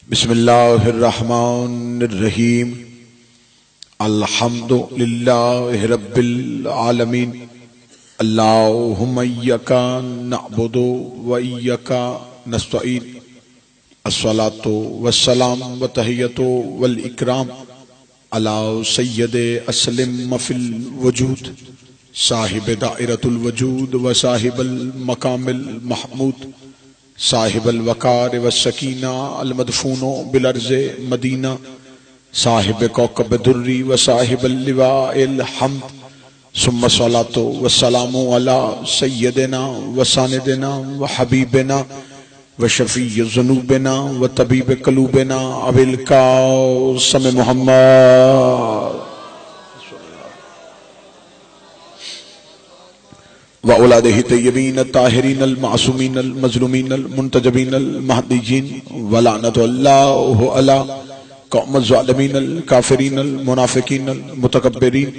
بسم اللہ الرحمن الرحیم الحمد للہ رب العالمین اللہم ایاک نعبد و ایاک نستعین الصلاۃ والسلام والتحیۃ والاکرام علی سید اسلم فی الوجود صاحب دائرۃ الوجود و صاحب المقام المحمود صاحب الوقار والسکینہ المدفون بالارض مدینہ صاحب کوكب الدری و صاحب اللواء الحمد ثم الصلاۃ والسلام علی سیدنا و ساندنا و حبیبنا و شفیع ذنوبنا و طبیب قلوبنا ابی القاسم محمد وأولادہ طیبین الطاہرین المعصومین المظلومین المنتجبین المہدیین ولعنت اللہ علی قوم الظالمین الکافرین المنافقین المتکبرین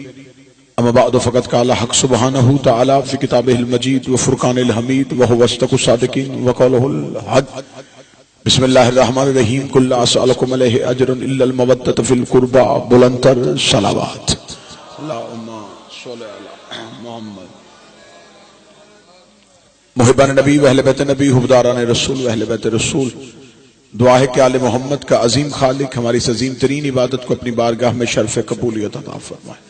اما بعد فقد قال حق سبحانہ تعالی فی کتابہ المجید وفرقان الحمید وهو اصدق الصادقین وقولہ الحق بسم اللہ الرحمن الرحیم قل لا اسألکم علیہ اجرا الا المودۃ فی القربى بلندتر صلوات اللہم صل علی محمد محبان نبی و اہل بیت نبی حبداران رسول و اہل بیت رسول، دعا ہے کہ آل محمد کا عظیم خالق ہماری اس عظیم ترین عبادت کو اپنی بارگاہ میں شرف قبولیت عطا فرمائے۔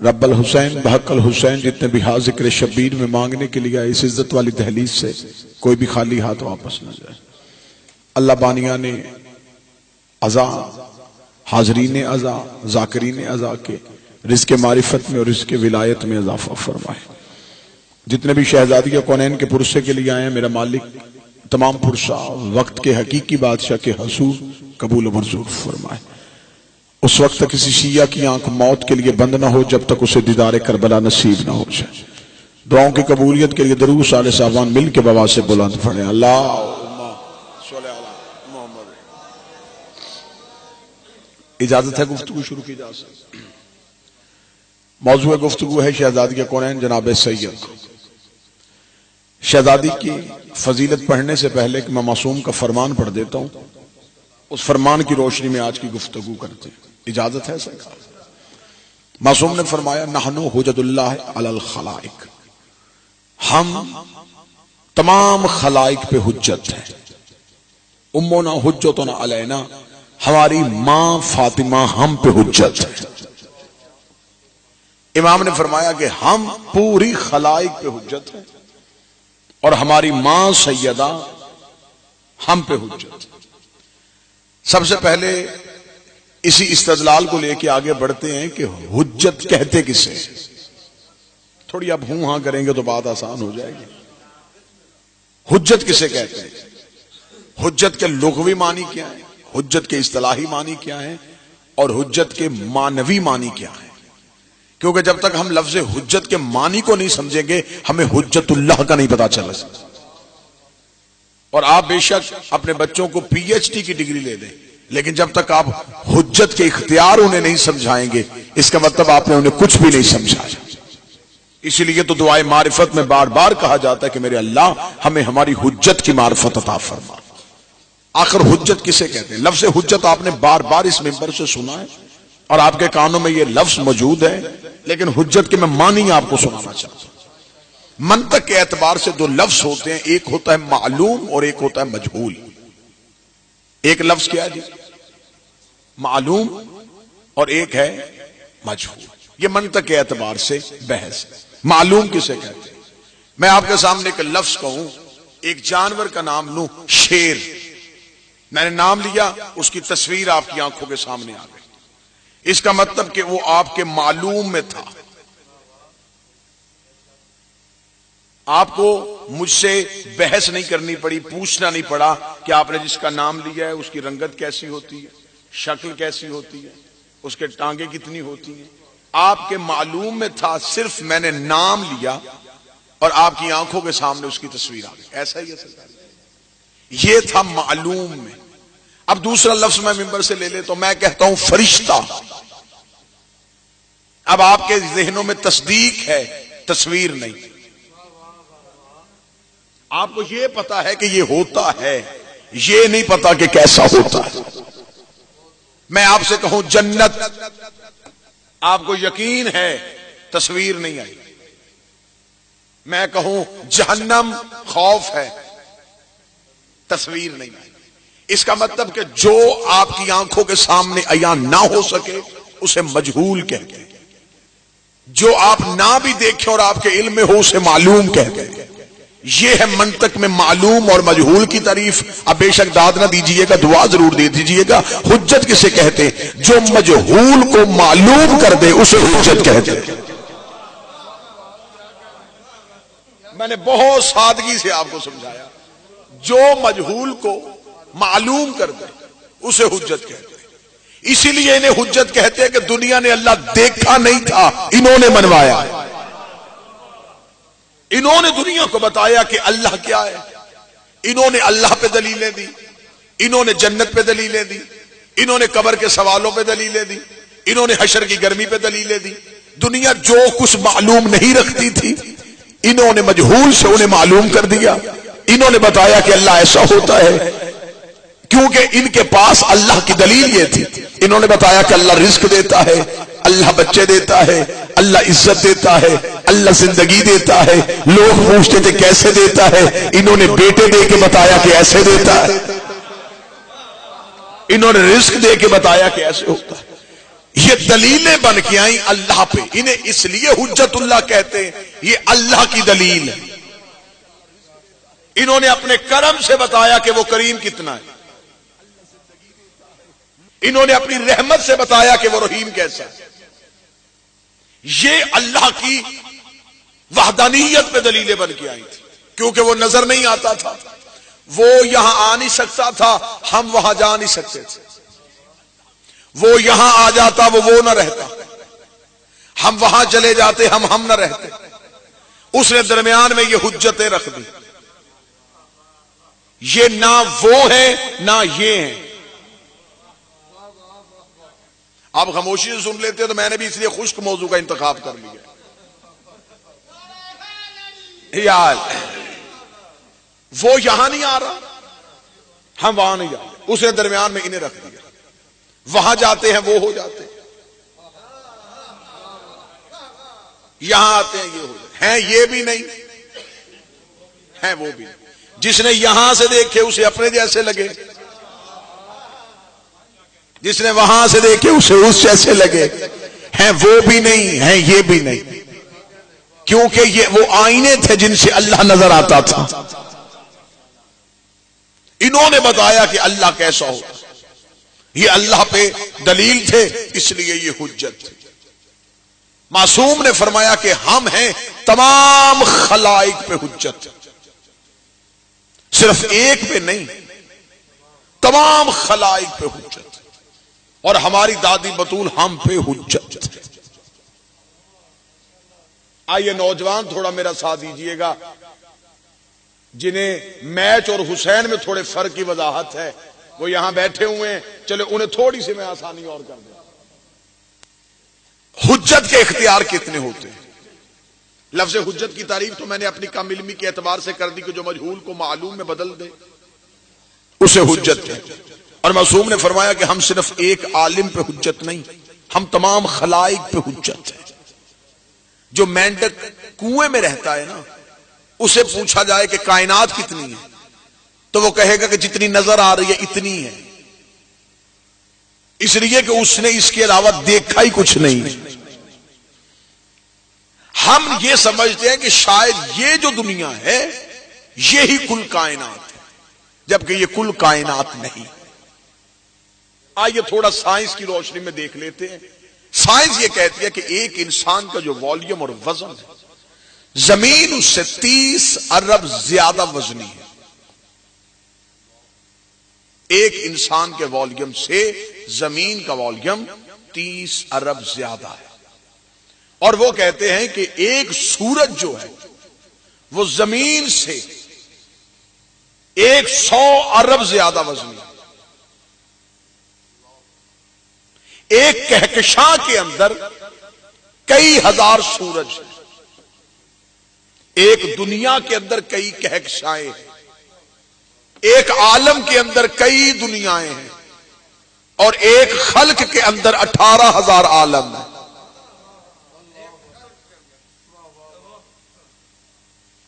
رب الحسین بحق الحسین جتنے بھی ہاں ذکر شبیر میں مانگنے کے لیے اس عزت والی دہلیز سے کوئی بھی خالی ہاتھ واپس نہ جائے۔ اللہ بانیان عزا، حاضرین عزا، ذاکرین عزا کے رزق معرفت میں اور رزق ولایت میں اضافہ فرمائے۔ جتنے بھی شہزادی کونین کے پرسے کے لیے آئے ہیں، میرا مالک تمام پرسہ وقت کے حقیقی بادشاہ کے حضور قبول و منظور فرمائے۔ اس وقت تک کسی شیعہ کی آنکھ موت کے لیے بند نہ ہو جب تک اسے دیدار کربلا نصیب نہ ہو جائے۔ دعاؤں کی قبولیت کے لیے درود صالح صاحبان مل کے بابا سے بلند پڑھیں۔ اللہم صلی علی محمد۔ اجازت ہے گفتگو شروع کی جا سکتی؟ موضوع گفتگو ہے شہزادی کونین جناب سید۔ شہزادی کی فضیلت پڑھنے سے پہلے کہ میں معصوم کا فرمان پڑھ دیتا ہوں، اس فرمان کی روشنی میں آج کی گفتگو کرتے ہیں، اجازت ہے سرکار؟ معصوم نے فرمایا نحنو حجت اللہ علی الخلائق، ہم تمام خلائق پہ حجت ہیں۔ امنا حجتنا علینا، ہماری ماں فاطمہ ہم پہ حجت ہے۔ امام نے فرمایا کہ ہم پوری خلائق پہ حجت ہیں اور ہماری ماں سیدہ ہم پہ حجت۔ سب سے پہلے اسی استدلال کو لے کے آگے بڑھتے ہیں کہ حجت کہتے کسے؟ تھوڑی اب ہوں ہاں کریں گے تو بات آسان ہو جائے گی۔ حجت کسے کہتے ہیں؟ حجت کے لغوی معنی کیا ہے، حجت کے اصطلاحی معنی کیا ہے اور حجت کے معنوی معنی کیا ہے؟ کیونکہ جب تک ہم لفظ حجت کے معنی کو نہیں سمجھیں گے ہمیں حجت اللہ کا نہیں پتا چلا۔ اور آپ بے شک اپنے بچوں کو پی ایچ ڈی کی ڈگری لے دیں، لیکن جب تک آپ حجت کے اختیار انہیں نہیں سمجھائیں گے اس کا مطلب آپ نے انہیں کچھ بھی نہیں سمجھایا۔ اسی لیے تو دعائے معرفت میں بار بار کہا جاتا ہے کہ میرے اللہ ہمیں ہماری حجت کی معرفت عطا فرما۔ آخر حجت کسے کہتے ہیں؟ لفظ حجت آپ نے بار بار اس منبر سے سنا ہے اور آپ کے کانوں میں یہ لفظ موجود ہے، لیکن حجت کے میں معنی آپ کو سنانا چاہتا ہوں۔ منطق کے اعتبار سے دو لفظ ہوتے ہیں، ایک ہوتا ہے معلوم اور ایک ہوتا ہے مجہول۔ ایک لفظ کیا جی؟ معلوم اور ایک ہے مجہول۔ یہ منطق کے اعتبار سے بحث ہے۔ معلوم کسے کہتے ہیں؟ میں آپ کے سامنے ایک لفظ کہوں، ایک جانور کا نام لوں شیر، میں نے نام لیا، اس کی تصویر آپ کی آنکھوں کے سامنے آ گئی، اس کا مطلب کہ وہ آپ کے معلوم میں تھا۔ آپ کو مجھ سے بحث نہیں کرنی پڑی، پوچھنا نہیں پڑا کہ آپ نے جس کا نام لیا ہے اس کی رنگت کیسی ہوتی ہے، شکل کیسی ہوتی ہے، اس کے ٹانگیں کتنی ہوتی ہیں۔ آپ کے معلوم میں تھا، صرف میں نے نام لیا اور آپ کی آنکھوں کے سامنے اس کی تصویر آ گئی۔ ایسا ہی ہے، یہ تھا معلوم میں۔ اب دوسرا لفظ میں منبر سے لے لے تو میں کہتا ہوں فرشتہ۔ اب آپ کے ذہنوں میں تصدیق ہے، تصویر نہیں۔ آپ کو یہ پتا ہے کہ یہ ہوتا ہے، یہ نہیں پتا کہ کیسا ہوتا ہے. میں آپ سے کہوں جنت آپ کو یقین ہے تصویر نہیں آئی. میں کہوں جہنم خوف ہے تصویر نہیں آئی. اس کا مطلب کہ جو آپ کی آنکھوں کے سامنے عیاں نہ ہو سکے اسے مجہول کہتے ہیں. جو آپ نہ بھی دیکھیں اور آپ کے علم میں ہو اسے معلوم کہتے ہیں. یہ ہے منطق میں معلوم اور مجہول کی تعریف. اب بے شک داد نہ دیجئے گا, دعا ضرور دے دیجئے گا. حجت کسے کہتے ہیں؟ جو مجہول کو معلوم کر دے اسے حجت کہتے ہیں. میں نے بہت سادگی سے آپ کو سمجھایا. جو مجہول کو معلوم کر دے اسے حجت کہتے ہیں. اسی لیے انہیں حجت کہتے ہیں کہ دنیا نے اللہ دیکھا نہیں تھا, انہوں نے منوایا. انہوں نے دنیا کو بتایا کہ اللہ کیا ہے. انہوں نے اللہ پہ دلیلیں دی, انہوں نے جنت پہ دلیلیں دی, انہوں نے قبر کے سوالوں پہ دلیلیں دی, انہوں نے حشر کی گرمی پہ دلیلیں دی. دنیا جو کچھ معلوم نہیں رکھتی تھی انہوں نے مجہول سے انہیں معلوم کر دیا. انہوں نے بتایا کہ اللہ ایسا ہوتا ہے کیونکہ ان کے پاس اللہ کی دلیل یہ تھی. انہوں نے بتایا کہ اللہ رزق دیتا ہے, اللہ بچے دیتا ہے, اللہ عزت دیتا ہے, اللہ زندگی دیتا ہے. لوگ پوچھتے تھے کیسے دیتا ہے, انہوں نے بیٹے دے کے بتایا کہ ایسے دیتا ہے. انہوں نے رزق دے کے بتایا کہ ایسے ہوتا ہے. یہ دلیلیں بن کے آئیں اللہ پہ. انہیں اس لیے حجت اللہ کہتے ہیں, یہ اللہ کی دلیل ہے. انہوں نے اپنے کرم سے بتایا کہ وہ کریم کتنا ہے. انہوں نے اپنی رحمت سے بتایا کہ وہ رحیم کیسا ہے. یہ اللہ کی وحدانیت پہ دلیلیں بن کے آئی تھی کیونکہ وہ نظر نہیں آتا تھا, وہ یہاں آ نہیں سکتا تھا, ہم وہاں جا نہیں سکتے تھے. وہ یہاں آ جاتا وہ نہ رہتا, ہم وہاں چلے جاتے ہم نہ رہتے. اس نے درمیان میں یہ حجتیں رکھ دی. یہ نہ وہ ہے نہ یہ ہیں. آپ خاموشی سے سن لیتے تو میں نے بھی اس لیے خشک موضوع کا انتخاب کر لیا. یار وہ یہاں نہیں آ رہا, ہم وہاں نہیں جاتے. اس نے درمیان میں انہیں رکھ دیا. وہاں جاتے ہیں وہ ہو جاتے, یہاں آتے ہیں یہ ہو جاتے ہیں. یہ بھی نہیں ہیں وہ بھی نہیں. جس نے یہاں سے دیکھے اسے اپنے جیسے لگے, جس نے وہاں سے دیکھے اسے اس جیسے لگے. ہیں وہ بھی نہیں ہیں یہ بھی نہیں, کیونکہ یہ وہ آئینے تھے جن سے اللہ نظر آتا تھا. انہوں نے بتایا کہ اللہ کیسا ہو, یہ اللہ پہ دلیل تھے, اس لیے یہ حجت تھی. معصوم نے فرمایا کہ ہم ہیں تمام خلائق پہ حجت, صرف ایک پہ نہیں, تمام خلائق پہ حجت. اور ہماری دادی بطول ہم پہ حجت. آئیے نوجوان تھوڑا میرا ساتھ دیجئے گا, جنہیں میچ اور حسین میں تھوڑے فرق کی وضاحت ہے وہ یہاں بیٹھے ہوئے ہیں, چلے انہیں تھوڑی سی میں آسانی اور کر دوں. حجت کے اختیار کتنے ہوتے ہیں؟ لفظ حجت کی تعریف تو میں نے اپنی کم علمی کے اعتبار سے کر دی کہ جو مجہول کو معلوم میں بدل دے اسے حجت کہتے ہیں. اور معصوم نے فرمایا کہ ہم صرف ایک عالم پہ حجت نہیں, ہم تمام خلائق پہ حجت ہے. جو مینڈک کنویں میں رہتا ہے نا, اسے پوچھا جائے کہ کائنات کتنی ہے تو وہ کہے گا کہ جتنی نظر آ رہی ہے اتنی ہے, اس لیے کہ اس نے اس کے علاوہ دیکھا ہی کچھ نہیں. ہم یہ سمجھتے ہیں کہ شاید یہ جو دنیا ہے یہی کل کائنات ہے, جبکہ یہ کل کائنات نہیں. آئیے تھوڑا سائنس کی روشنی میں دیکھ لیتے ہیں. سائنس یہ کہتی ہے کہ ایک انسان کا جو والیوم اور وزن ہے, زمین اس سے 30 ارب زیادہ وزنی ہے. ایک انسان کے والیوم سے زمین کا والیوم 30 ارب زیادہ ہے. اور وہ کہتے ہیں کہ ایک سورج جو ہے وہ زمین سے 100 ارب زیادہ وزنی ہے. ایک کہکشاں کے اندر کئی ہزار سورج ہیں, ایک دنیا کے اندر کئی کہکشائیں ہیں. ایک عالم کے اندر کئی دنیایں ہیں اور ایک خلق کے اندر 18,000 عالم ہیں.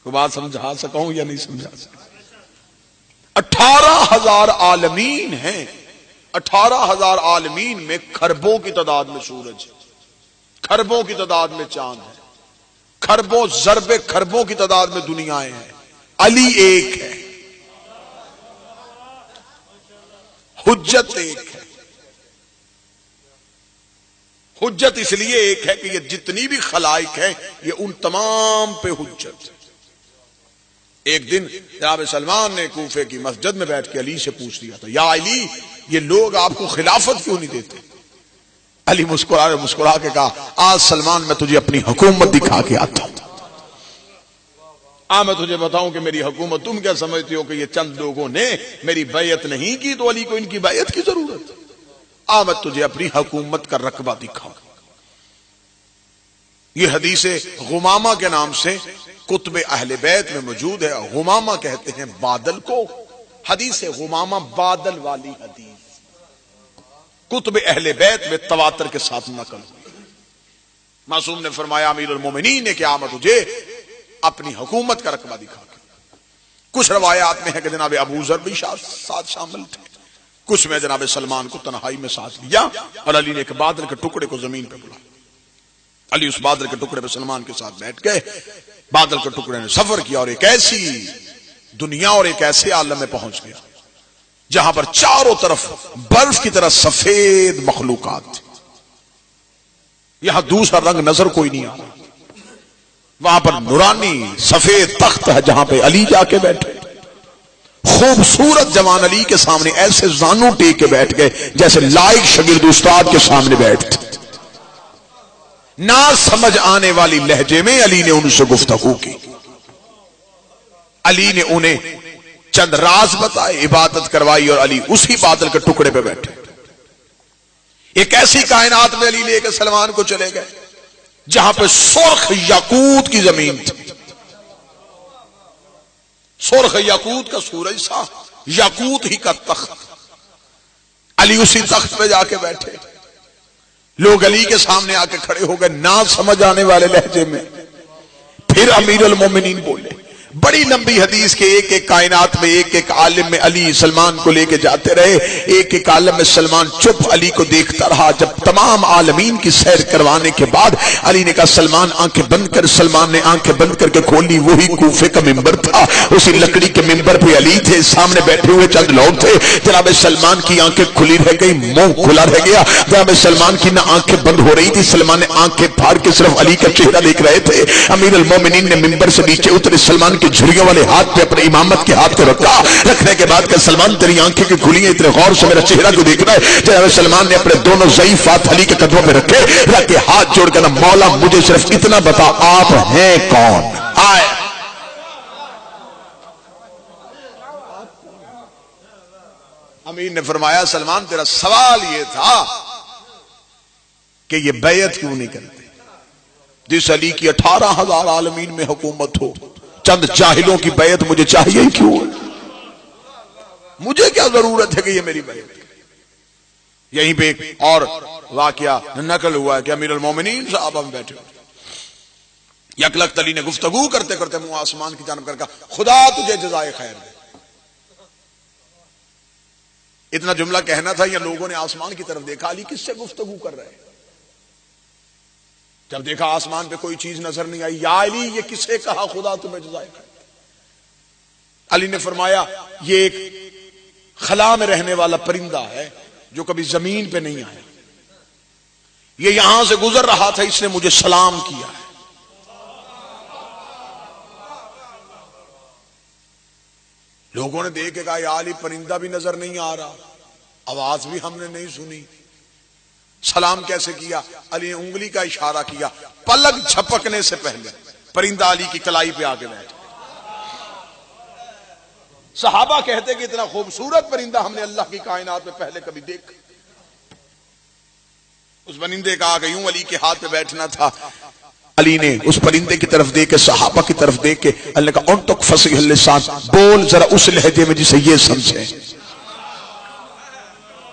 کوئی بات سمجھا سکا ہوں یا نہیں سمجھا سکا؟ 18,000 عالمین ہیں. 18,000 عالمین میں خربوں کی تعداد میں سورج ہے، خربوں کی تعداد میں چاند ہے، خربوں ضرب خربوں کی تعداد میں دنیایں ہیں. علی ایک ہے، حجت ایک ہے. حجت اس لیے ایک ہے کہ یہ جتنی بھی خلائق ہیں یہ ان تمام پہ حجت ہے. ایک دن جناب سلمان نے کوفے کی مسجد میں بیٹھ کے علی سے پوچھ لیا تھا، یا علی یہ لوگ آپ کو خلافت کیوں نہیں دیتے؟ علی مسکرا کے کہا، آج سلمان میں تجھے اپنی حکومت دکھا کے آتا ہوں. میں تجھے بتاؤں کہ میری حکومت تم کیا سمجھتے ہو کہ یہ چند لوگوں نے میری بیعت نہیں کی تو علی کو ان کی بیعت کی ضرورت؟ میں تجھے اپنی حکومت کا رقبہ دکھاؤں. یہ حدیث غمامہ کے نام سے کتب اہل بیت میں موجود ہے. غمامہ کہتے ہیں بادل کو. حدیث غمامہ بادل والی حدیث کتب اہل بیت میں تواتر کے ساتھ نقل ہوئی. معصوم نے فرمایا امیر المومنین نے کہ میں تجھے اپنی حکومت کا رقبہ دکھا کے. کچھ روایات میں ہے کہ جناب ابو ذر بھی ساتھ شامل تھے، کچھ میں جناب سلمان کو تنہائی میں ساتھ لیا اور علی نے ایک بادل کے ٹکڑے کو زمین پہ بلایا. علی اس بادل کے ٹکڑے پہ سلمان کے ساتھ بیٹھ گئے. بادل کے ٹکڑے نے سفر کیا اور ایک ایسی دنیا اور ایک ایسے عالم میں پہنچ گیا جہاں پر چاروں طرف برف کی طرح سفید مخلوقات تھی. یہاں دوسرا رنگ نظر کوئی نہیں آ رہا. وہاں پر نورانی سفید تخت ہے جہاں پہ علی جا کے بیٹھے. خوبصورت جوان علی کے سامنے ایسے زانو ٹیک کے بیٹھ گئے جیسے لائق شاگرد استاد کے سامنے بیٹھتے. نہ سمجھ آنے والی لہجے میں علی نے ان سے گفتگو کی. علی نے انہیں چند راز بتائے، عبادت کروائی اور علی اسی بادل کے ٹکڑے پہ بیٹھے. ایک ایسی کائنات میں علی لے کے سلمان کو چلے گئے جہاں پہ سرخ یاقوت کی زمین تھی. سرخ یاقوت کا سورج سا، یاقوت ہی کا تخت. علی اسی تخت پہ جا کے بیٹھے. لوگ علی کے سامنے آ کے کھڑے ہو گئے نہ سمجھ آنے والے لہجے میں. پھر امیر المومنین بولے. بڑی لمبی حدیث کے ایک ایک کائنات میں ایک ایک عالم میں علی سلمان کو لے کے جاتے رہے. ایک ایک عالم میں سلمان چپ علی کو دیکھتا رہا. جب تمام عالمین کی سیر کروانے کے بعد علی نے کہا سلمان آنکھیں بند کر. سلمان نے آنکھیں بند کر کے کھولی. وہی کوفے کا ممبر تھا. اسی لکڑی کے ممبر پہ علی تھے. سامنے بیٹھے ہوئے چند لوگ تھے. جناب سلمان کی آنکھیں کھلی رہ گئی، منہ کھلا رہ گیا. جناب سلمان کی نہ آنکھیں بند ہو رہی تھی. سلمان نے آنکھیں پھاڑ کے صرف علی کا چہرہ دیکھ رہے تھے. امیر المومنین نے ممبر سے نیچے اترے. سلمان کی جھریوں والے ہاتھ پہ اپنے امامت کے ہاتھ کو رکھا. رکھنے کے بعد کہ سلمان تیری آنکھیں کی کھلی ہیں، اتنے غور سے میرا چہرہ کو دیکھ رہا ہے. جناب سلمان نے اپنے دونوں ضعیف ہاتھ علی کے قدموں پہ رکھے. رکھ کے ہاتھ جوڑ کر مولا مجھے صرف اتنا بتا آپ ہیں کون؟ آئے امیر نے فرمایا سلمان تیرا سوال یہ تھا کہ یہ بیعت کیوں نہیں کرتے جس علی کی 18,000 عالمین میں حکومت ہو. چند جاہلوں کی بیعت مجھے چاہیے ہی کیوں؟ مجھے کیا ضرورت ہے کہ یہ میری بیعت کرے؟ یہیں پہ ایک اور واقعہ نقل ہوا ہے کہ امیر المومنین صاحب ہم بیٹھے ہوئے. یکلخت علی نے گفتگو کرتے کرتے منہ آسمان کی جانب کر کہا خدا تجھے جزائے خیر دے. اتنا جملہ کہنا تھا یا لوگوں نے آسمان کی طرف دیکھا علی کس سے گفتگو کر رہے ہیں. جب دیکھا آسمان پہ کوئی چیز نظر نہیں آئی. یا علی یہ کسے کہا خدا تمہیں جزائے خیر دے؟ علی نے فرمایا یہ ایک خلا میں رہنے والا پرندہ ہے جو کبھی زمین پہ نہیں آیا. یہ یہاں سے گزر رہا تھا، اس نے مجھے سلام کیا ہے. لوگوں نے دیکھ کے کہا یا علی پرندہ بھی نظر نہیں آ رہا، آواز بھی ہم نے نہیں سنی، سلام کیسے کیا؟ علی نے انگلی کا اشارہ کیا. پلک جھپکنے سے پہلے پرندہ علی کی کلائی پہ آ کے بیٹھ گیا. صحابہ کہتے کہ اتنا خوبصورت پرندہ ہم نے اللہ کی کائنات میں پہلے کبھی دیکھا. اس پرندے کا آگے یوں علی کے ہاتھ پہ بیٹھنا تھا. علی نے اس پرندے کی طرف دیکھ کے صحابہ کی طرف دیکھ کے اللہ کا انطق فصیح اللسان، بول ذرا اس لہجے میں جسے یہ سمجھے،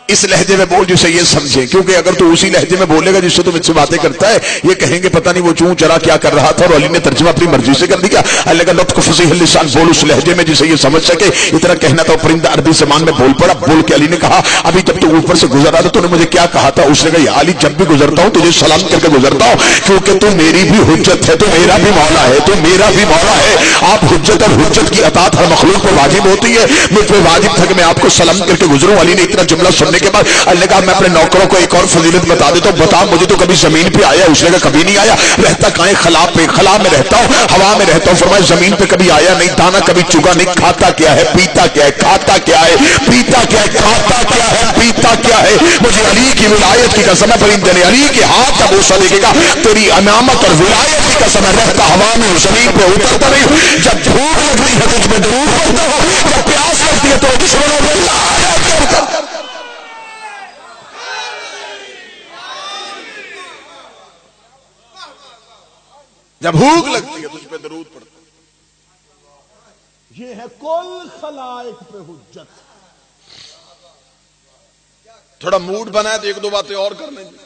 اس لہجے میں بول جسے یہ سمجھے، کیونکہ اگر تو اسی لہجے میں بولے گا جس سے تم مجھ سے باتیں کرتا ہے، یہ کہیں گے پتہ نہیں وہ چون چرا کیا کر رہا تھا، اور علی نے ترجمہ اپنی مرضی سے کر دیا۔ اللہ کا لطف فصیح اللسان، بول اس لہجے میں جسے یہ سمجھ سکے، اتنا کہنا تھا۔ پرندہ عربی زبان میں بول پڑا، بول کے علی نے کہا ابھی جب تو اوپر سے گزر رہا تھا تو نے مجھے کیا کہا تھا؟ اس نے کہا یا علی جب بھی گزرتا ہوں تجھے سلام کر کے گزرتا ہوں، کیونکہ تو میری بھی حجت ہے، تو میرا بھی مولا ہے، تو میرا بھی مولا ہے۔ آپ حجت اور حجت کی اطاعت ہر مخلوق پر واجب ہوتی ہے، مجھ پہ واجب تھا کہ میں آپ کو سلام کر کے گزروں۔ علی نے اتنا جملہ سننے کے بعد اللہ کہا میں اپنے نوکروں کو ایک اور فضیلت بتا دیتا ہوں، بتا مجھے تو کبھی زمین پہ آیا؟ اس نے کہا کبھی نہیں آیا۔ رہتا کہیں خلا پہ، خلا میں رہتا ہوں، ہوا میں رہتا ہوں۔ فرمایا زمین پہ کبھی آیا نہیں، دانا کبھی چگا نہیں، کھاتا کیا ہے، پیتا کیا ہے، کھاتا کیا ہے، پیتا کیا ہے، کھاتا کیا ہے، پیتا کیا ہے۔ مجھے علی کی ولایت کی قسم ہے، پرندے نے علی کے ہاتھ کا بوسہ دیکھے گا، تیری امامت اور ولایت کی قسم ہے، رہتا ہوا میں زمین پہ اترتا نہیں۔ جب بھوک لگتی ہے تجھ میں درود پڑھتا ہوں، جب پیاس لگتی ہے تو دشمنوں کو جب بھوک لگتی ہے تجھ پہ درود پڑتا۔ یہ ہے کل خلائق پہ حجت۔ تھوڑا موڈ بنا ہے تو ایک دو باتیں اور کر لیں گے۔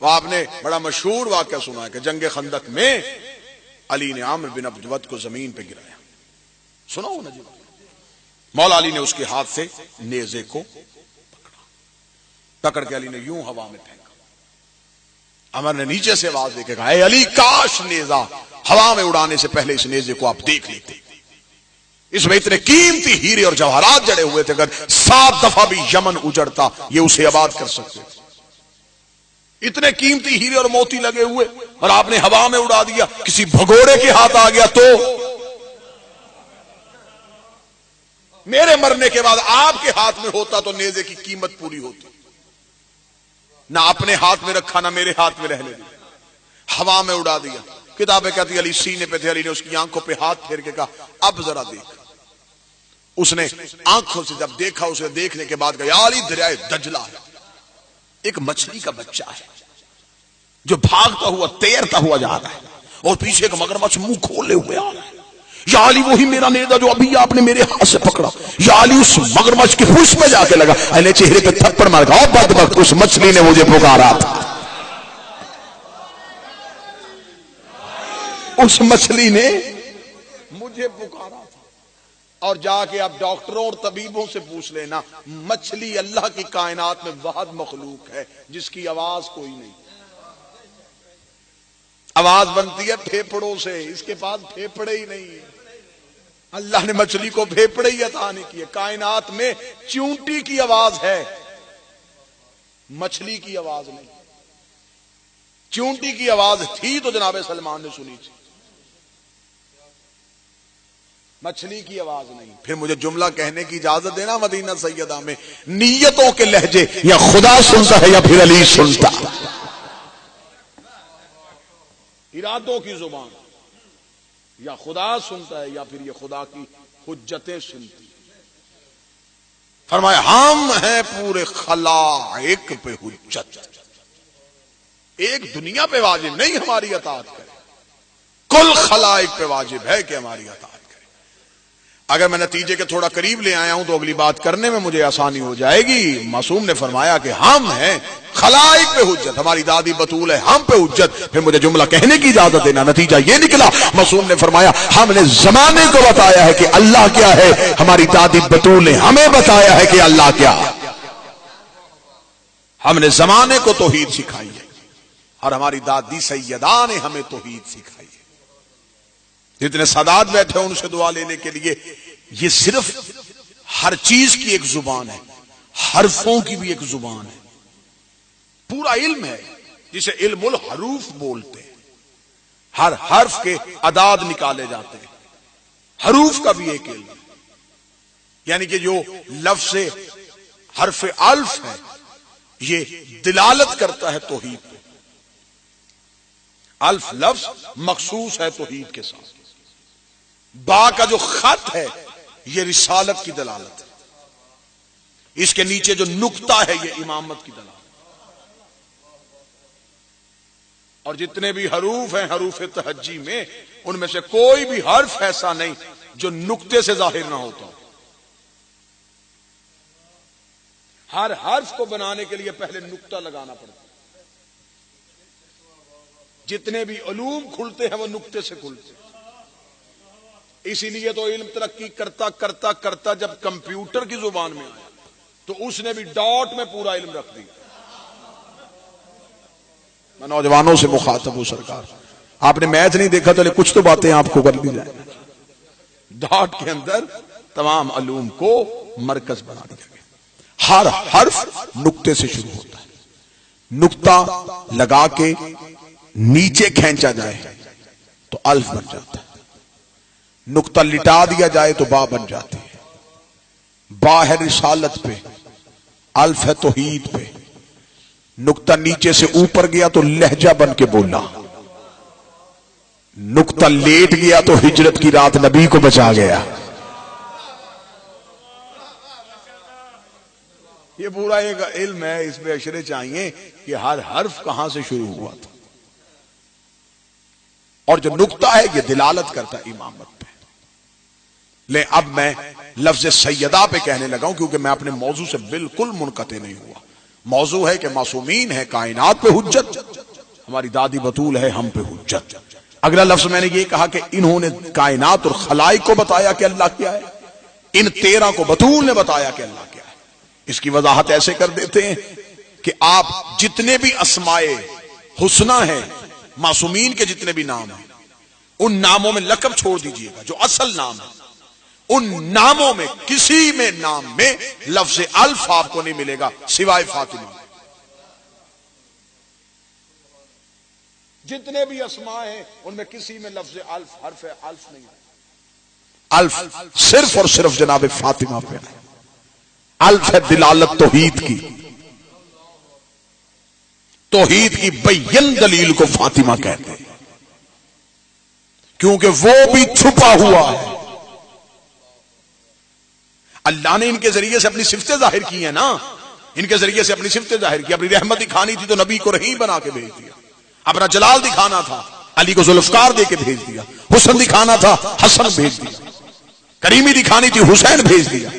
وہ آپ نے بڑا مشہور واقعہ سنا ہے کہ جنگ خندق میں علی نے عامر بن عبد کو زمین پہ گرایا، سنا ہو نا جی؟ مولا علی نے اس کے ہاتھ سے نیزے کو پکڑ کے علی نے یوں ہوا میں پھینکا۔ عمر نے نیچے سے آواز دے کے کہا اے علی کاش نیزہ ہوا میں اڑانے سے پہلے اس نیزے کو آپ دیکھ لیتے، اس میں اتنے قیمتی ہیرے اور جواہرات جڑے ہوئے تھے، اگر 7 دفعہ بھی یمن اجڑتا یہ اسے آباد کر سکتے تھے۔ اتنے قیمتی ہیرے اور موتی لگے ہوئے اور آپ نے ہوا میں اڑا دیا۔ کسی بھگوڑے کے ہاتھ آ گیا تو میرے مرنے کے بعد آپ کے ہاتھ میں ہوتا تو نیزے کی قیمت پوری ہوتی، نہ اپنے ہاتھ میں رکھا نہ میرے ہاتھ میں رہ لے دیا، ہوا میں اڑا دیا۔ کتابیں کہتی علی سینے پہ تھے، علی نے اس کی آنکھوں پہ ہاتھ پھیر کے کہا اب ذرا دیکھ۔ اس نے آنکھوں سے جب دیکھا، اسے دیکھنے کے بعد کہا یا علی دریائے دجلہ ہے، ایک مچھلی کا بچہ ہے جو بھاگتا ہوا تیرتا ہوا جا رہا ہے اور پیچھے ایک مگرمچھ منہ کھولے ہوئے آ رہا ہے۔ یا علی وہی میرا نیزہ جو ابھی آپ نے میرے ہاتھ سے پکڑا۔ یا علی اس مگرمچھ کی پوچھ پہ جا کے لگا، علی چہرے پہ تھپڑ مار کے بدبخت اس مچھلی نے مجھے پکارا تھا، اس مچھلی نے مجھے پکارا تھا۔ اور جا کے آپ ڈاکٹروں اور طبیبوں سے پوچھ لینا، مچھلی اللہ کی کائنات میں واحد مخلوق ہے جس کی آواز کوئی نہیں، آواز بنتی ہے پھیپڑوں سے، اس کے پاس پھیپڑے ہی نہیں ہے۔ اللہ نے مچھلی کو پھیپڑے ہی عطا نہیں کیے۔ کائنات میں چونٹی کی آواز ہے، مچھلی کی آواز نہیں۔ چونٹی کی آواز تھی تو جناب سلمان نے سنی تھی، مچھلی کی آواز نہیں۔ پھر مجھے جملہ کہنے کی اجازت دینا، مدینہ سیدہ میں نیتوں کے لہجے یا خدا سنتا ہے یا پھر علی سنتا، ارادوں کی زبان یا خدا سنتا ہے یا پھر یہ خدا کی حجتیں سنتی۔ فرمایا ہم ہیں پورے خلائق پہ حجت، ایک دنیا پہ واجب نہیں ہماری اطاعت کرے، کل خلائق پہ واجب ہے کہ ہماری اطاعت کرے۔ اگر میں نتیجے کے تھوڑا قریب لے آیا ہوں تو اگلی بات کرنے میں مجھے آسانی ہو جائے گی۔ معصوم نے فرمایا کہ ہم ہیں خلائق پہ حجت، ہماری دادی بطول ہے ہم پہ حجت۔ پھر مجھے جملہ کہنے کی اجازت دینا، نتیجہ یہ نکلا، معصوم نے فرمایا ہم نے زمانے کو بتایا ہے کہ اللہ کیا ہے، ہماری دادی بطول نے ہمیں بتایا ہے کہ اللہ کیا ہے۔ ہم نے زمانے کو توحید سکھائی ہے اور ہماری دادی سیدہ نے ہمیں توحید سکھائی ہے۔ جتنے سادات بیٹھے ان سے دعا لینے کے لیے، یہ صرف ہر چیز کی ایک زبان ہے، حرفوں کی بھی ایک زبان ہے، پورا علم ہے جسے علم الحروف بولتے ہیں، ہر حرف کے اعداد نکالے جاتے ہیں، حروف کا بھی ایک علم ہے، یعنی کہ جو لفظ حرف الف ہے یہ دلالت کرتا ہے توحید پہ، الف لفظ مخصوص ہے توحید کے ساتھ، با کا جو خط ہے یہ رسالت کی دلالت ہے، اس کے نیچے جو نقطہ ہے یہ امامت کی دلالت، اور جتنے بھی حروف ہیں حروف تہجی میں، ان میں سے کوئی بھی حرف ایسا نہیں جو نقطے سے ظاہر نہ ہوتا. ہر حرف کو بنانے کے لیے پہلے نقطہ لگانا پڑتا ہے. جتنے بھی علوم کھلتے ہیں وہ نقطے سے کھلتے ہیں. اسی لیے تو علم ترقی کرتا کرتا کرتا جب کمپیوٹر کی زبان میں آیا تو اس نے بھی ڈاٹ میں پورا علم رکھ دیا. میں نوجوانوں سے مخاطب ہوں، سرکار آپ نے میچ نہیں دیکھا تو کچھ تو باتیں آپ کو کر دی جائیں. ڈاٹ کے اندر تمام علوم کو مرکز بنا دیا گیا. ہر حرف نقطے سے شروع ہوتا ہے. نقطہ لگا کے نیچے کھینچا جائے تو الف بن جاتا ہے. نقطہ لٹا دیا جائے تو با بن جاتی ہے. با ہے رسالت پہ، الف ہے توحید پہ. نقطہ نیچے سے اوپر گیا تو لہجہ بن کے بولا. نقطہ لیٹ گیا تو ہجرت کی رات نبی کو بچا گیا. یہ پورا ایک علم ہے، اس میں اشرے چاہیے کہ ہر حرف کہاں سے شروع ہوا تھا. اور جو نقطہ ہے یہ دلالت کرتا ہے امامت پہ. لے اب میں لفظ سیدہ پہ کہنے لگا ہوں کیونکہ میں اپنے موضوع سے بالکل منقطع نہیں ہوا. موضوع ہے کہ معصومین ہے کائنات پہ حجت، ہماری دادی بطول ہے ہم پہ حجت. اگلا لفظ میں نے یہ کہا کہ انہوں نے کائنات اور خلائق کو بتایا کہ اللہ کیا ہے. ان 13 کو بطول نے بتایا کہ اللہ کیا ہے. اس کی وضاحت ایسے کر دیتے ہیں کہ آپ جتنے بھی اسماء حسنہ ہیں، معصومین کے جتنے بھی نام ہیں، ان ناموں میں لقب چھوڑ دیجئے گا جو اصل نام ہے. ان ناموں میں کسی میں نام میں لفظ الف آپ کو نہیں ملے گا سوائے فاطمہ. جتنے بھی اسماء ہیں ان میں کسی میں لفظ الف حرف الف نہیں ہے. الف صرف اور صرف جناب فاطمہ پہ ہے. الف ہے دلالت توحید کی. توحید کی بین دلیل کو فاطمہ کہتے ہیں کیونکہ وہ بھی چھپا ہوا ہے. اللہ نے ان کے ذریعے سے اپنی صفتیں ظاہر کی ہیں نا. ان کے ذریعے سے اپنی صفتیں ظاہر کی. اپنی رحمت دکھانی تھی تو نبی کو رحیم بنا کے بھیج دیا. اپنا جلال دکھانا تھا علی کو ذوالفقار دے کے بھیج دیا. حسن دکھانا تھا حسن بھیج دیا. کریمی دکھانی تھی حسین بھیج دیا.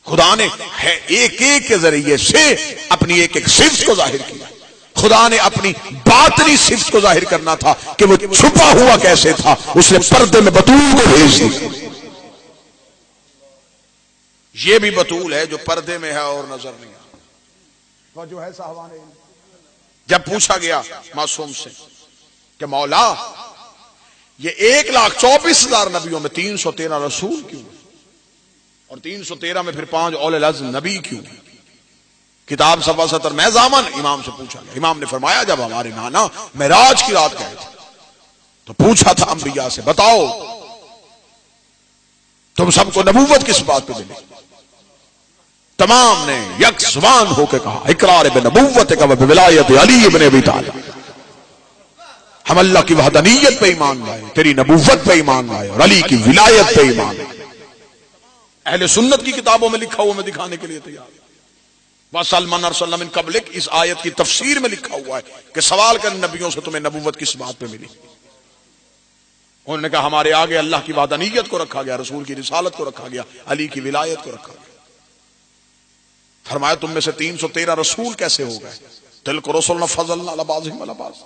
خدا نے ایک ایک کے ذریعے سے اپنی ایک ایک صفت کو ظاہر کیا. خدا نے اپنی باطنی صفت کو ظاہر کرنا تھا کہ وہ چھپا ہوا کیسے تھا. اس نے پردے میں بطول کو بھیج دیا. یہ بھی بطول ہے جو پردے میں ہے اور نظر نہیں آتا. جو ہے صاحبان جب پوچھا گیا معصوم سے کہ مولا یہ 1,24,000 نبیوں میں 313 رسول کیوں اور 313 میں پھر 5 اولو العزم نبی کیوں؟ کتاب صفحہ 70 میں ضامن امام سے پوچھا گیا. امام نے فرمایا جب ہمارے نانا معراج کی رات گئے تھے تو پوچھا تھا انبیاء سے بتاؤ تم سب کو نبوت کس بات پہ ملی؟ تمام نے یک زبان ہو کے کہا اقرار بنبوت کا ولایت علی ابن ابی طالب. ہم اللہ کی وحدانیت پہ ایمان لائے، تیری نبوت پہ ایمان لائے اور علی کی ولایت پہ ایمان لائے. اہل سنت کی کتابوں میں لکھا ہوا میں دکھانے کے لیے تیار. وَسَلْ مَنْ أَرْسَلْنَا مِنْ قَبْلِكَ اس آیت کی تفسیر میں لکھا ہوا ہے کہ سوال کر نبیوں سے تمہیں نبوت کس بات پہ ملی. انہوں نے کہا ہمارے آگے اللہ کی وحدانیت کو رکھا گیا، رسول کی رسالت کو رکھا گیا، علی کی ولایت کو رکھا گیا. فرمایا تم میں سے 313 رسول کیسے ہو گئے؟ تِلْكَ رُسُلُنَا فَضَّلْنَا عَلَىٰ بَعْضِهِمْ عَلَىٰ بَعْضٍ.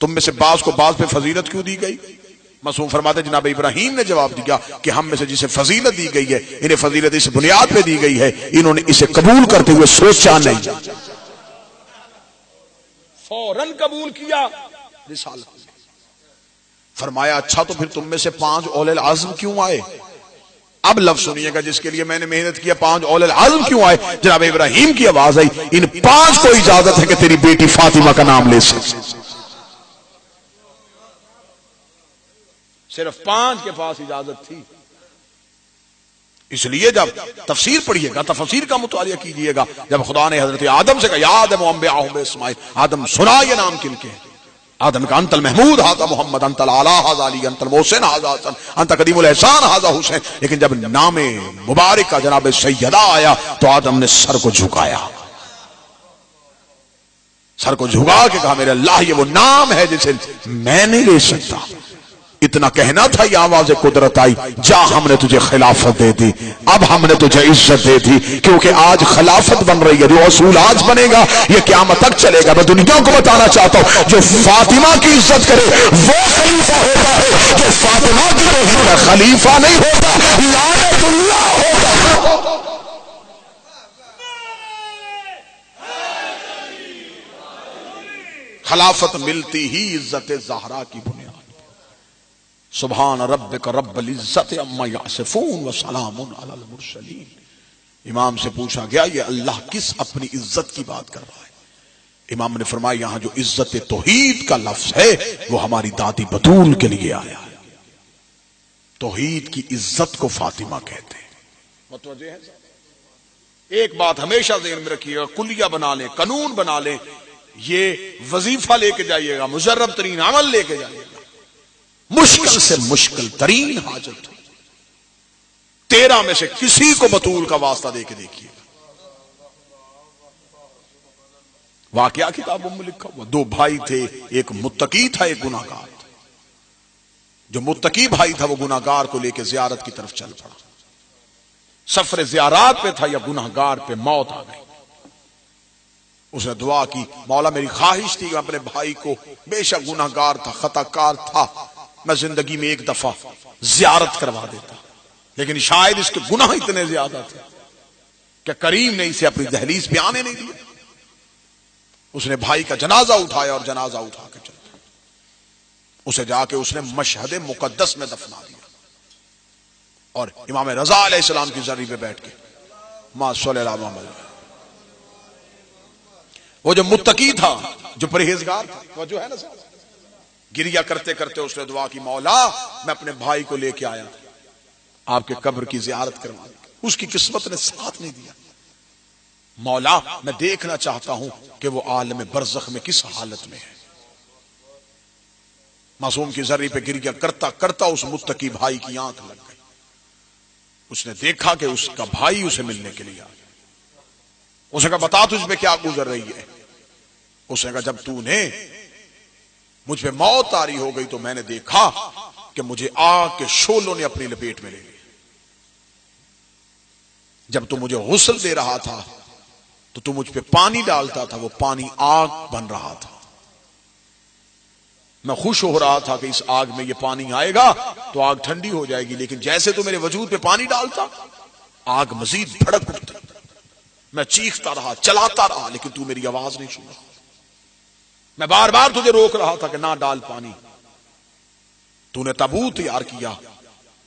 تم میں سے بعض کو بعض پہ فضیلت کیوں دی گئی؟ معصوم فرماتے جناب ابراہیم نے جواب دیا کہ ہم میں سے جسے فضیلت دی گئی ہے انہیں فضیلت اس بنیاد پہ دی گئی ہے انہوں نے اسے قبول کرتے ہوئے سوچا نہیں، فوراً قبول کیا رسالت. فرمایا اچھا تو پھر تم میں سے 5 اولو العزم کیوں آئے؟ اب لفظ سنیے گا جس کے لیے میں نے محنت کیا. 5 اولو العزم کیوں آئے؟ جناب ابراہیم کی آواز آئی ان 5 کو اجازت ہے کہ تیری بیٹی فاطمہ کا نام لے سکے. صرف 5 کے پاس اجازت تھی. اس لیے جب تفسیر پڑھیے گا تفسیر کا مطالعہ کیجئے گا. جب خدا نے حضرت آدم سے کہا یا آدم انبئہم باسمائہم، آدم سنا یہ نام کن کے؟ آدم کا انت المحمود ھذا محمد، انت الاعلی ھذا علی، انت المحسن ھذا حسن، انت قدیم الاحسان ھذا حسین. لیکن جب نام مبارک کا جناب سیدہ آیا تو آدم نے سر کو جھکایا. سر کو جھکا کے کہا میرے اللہ یہ وہ نام ہے جسے میں نہیں لے سکتا. اتنا کہنا تھا یہ آواز قدرت آئی جا ہم نے تجھے خلافت دے دی, اب ہم نے تجھے عزت دے دی, کیونکہ آج خلافت بن رہی ہے. جو اصول آج بنے گا یہ قیامت تک چلے گا. میں دنیا کو بتانا چاہتا ہوں جو فاطمہ کی عزت کرے وہ خلیفہ ہوتا ہے, جو فاطمہ کی عزت خلیفہ نہیں ہوتا لعنت اللہ ہوتا. خلافت ملتی ہی عزت زہرا کی بنیاد. سبحان ربک رب العزت عما یصفون وسلام علی المرسلین. امام سے پوچھا گیا یہ اللہ کس اپنی عزت کی بات کر رہا ہے؟ امام نے فرمایا یہاں جو عزت توحید کا لفظ ہے وہ ہماری دادی بطول کے لیے آیا ہے. توحید کی عزت کو فاطمہ کہتے ہیں. متوجہ ہے؟ ایک بات ہمیشہ ذہن میں رکھیے گا, کلیہ بنا لیں, قانون بنا لیں, یہ وظیفہ لے کے جائیے گا, مجرب ترین عمل لے کے جائیے گا. مشکل سے مشکل ترین حاجت 13 میں سے کسی کو بطول کا واسطہ دے کے دیکھیے. واقعہ کتابوں میں لکھا ہوا. 2 بھائی تھے, ایک متقی تھا ایک گناہگار تھا. جو متقی بھائی تھا وہ گناہگار کو لے کے زیارت کی طرف چل پڑا. سفر زیارات پہ تھا یا گناہگار پہ موت آ گئی. اس نے دعا کی مولا میری خواہش تھی کہ اپنے بھائی کو, بے شک گناہگار تھا خطا کار تھا, میں زندگی میں ایک دفعہ زیارت کروا دیتا, لیکن شاید اس کے گناہ اتنے زیادہ تھے کہ کریم نے اسے اپنی دہلیز پہ آنے نہیں دیا. اس نے بھائی کا جنازہ اٹھایا اور جنازہ اٹھا کے چلتا اسے جا کے اس نے مشہد مقدس میں دفنا دیا. اور امام رضا علیہ السلام کی زری پہ بیٹھ کے ما صلی اللہ علیہ وسلم, وہ جو متقی تھا جو پرہیزگار تھا, وہ جو ہے نا گریا کرتے کرتے اس نے دعا کی مولا میں اپنے بھائی کو لے کے آیا آپ کے قبر کی زیارت کروا. اس کی قسمت نے ساتھ نہیں دیا. مولا میں دیکھنا چاہتا ہوں کہ وہ عالم برزخ میں کس حالت میں ہے. معصوم کی زری پہ گریا کرتا کرتا اس متقی بھائی کی آنکھ لگ گئی. اس نے دیکھا کہ اس کا بھائی اسے ملنے کے لیے آ گیا. اس نے کہا بتا تجھ پہ کیا گزر رہی ہے؟ اس نے کہا جب تو نے مجھ پہ موت آ رہی ہو گئی تو میں نے دیکھا کہ مجھے آگ کے شعلوں نے اپنی لپیٹ میں لے لیا. جب تو مجھے غسل دے رہا تھا تو تو مجھ پہ پانی ڈالتا تھا, وہ پانی آگ بن رہا تھا. میں خوش ہو رہا تھا کہ اس آگ میں یہ پانی آئے گا تو آگ ٹھنڈی ہو جائے گی, لیکن جیسے تو میرے وجود پہ پانی ڈالتا آگ مزید بھڑک اٹھتی. میں چیختا رہا, چلاتا رہا, لیکن تو میری آواز نہیں سن رہا. میں بار بار تجھے روک رہا تھا کہ نہ ڈال پانی. تو نے تابوت تیار کیا,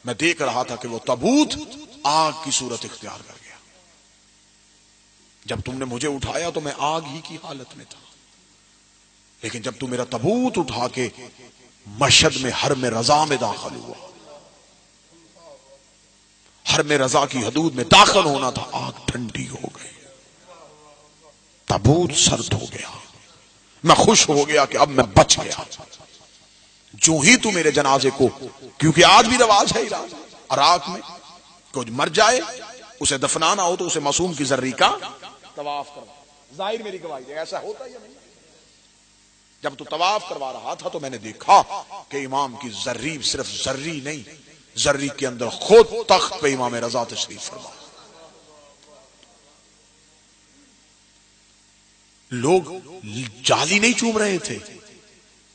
میں دیکھ رہا تھا کہ وہ تابوت آگ کی صورت اختیار کر گیا. جب تم نے مجھے اٹھایا تو میں آگ ہی کی حالت میں تھا, لیکن جب تم میرا تابوت اٹھا کے مشہد میں حرم رضا میں داخل ہوا, حرم رضا کی حدود میں داخل ہونا تھا, آگ ٹھنڈی ہو گئی, تابوت سرد ہو گیا. میں خوش ہو گیا کہ اب میں بچ گیا. جو ہی تو میرے جنازے کو, کیونکہ آج بھی رواج ہے عراق میں کوئی مر جائے اسے دفنانا ہو تو اسے معصوم کی زری کا طواف کروا. ظاہر میری گواہی ہے ایسا ہوتا یا نہیں؟ جب تو طواف کروا رہا تھا تو میں نے دیکھا کہ امام کی زری صرف زری نہیں, زری کے اندر خود تخت پہ امام رضا تشریف فرما. لوگ جالی نہیں چوم رہے تھے,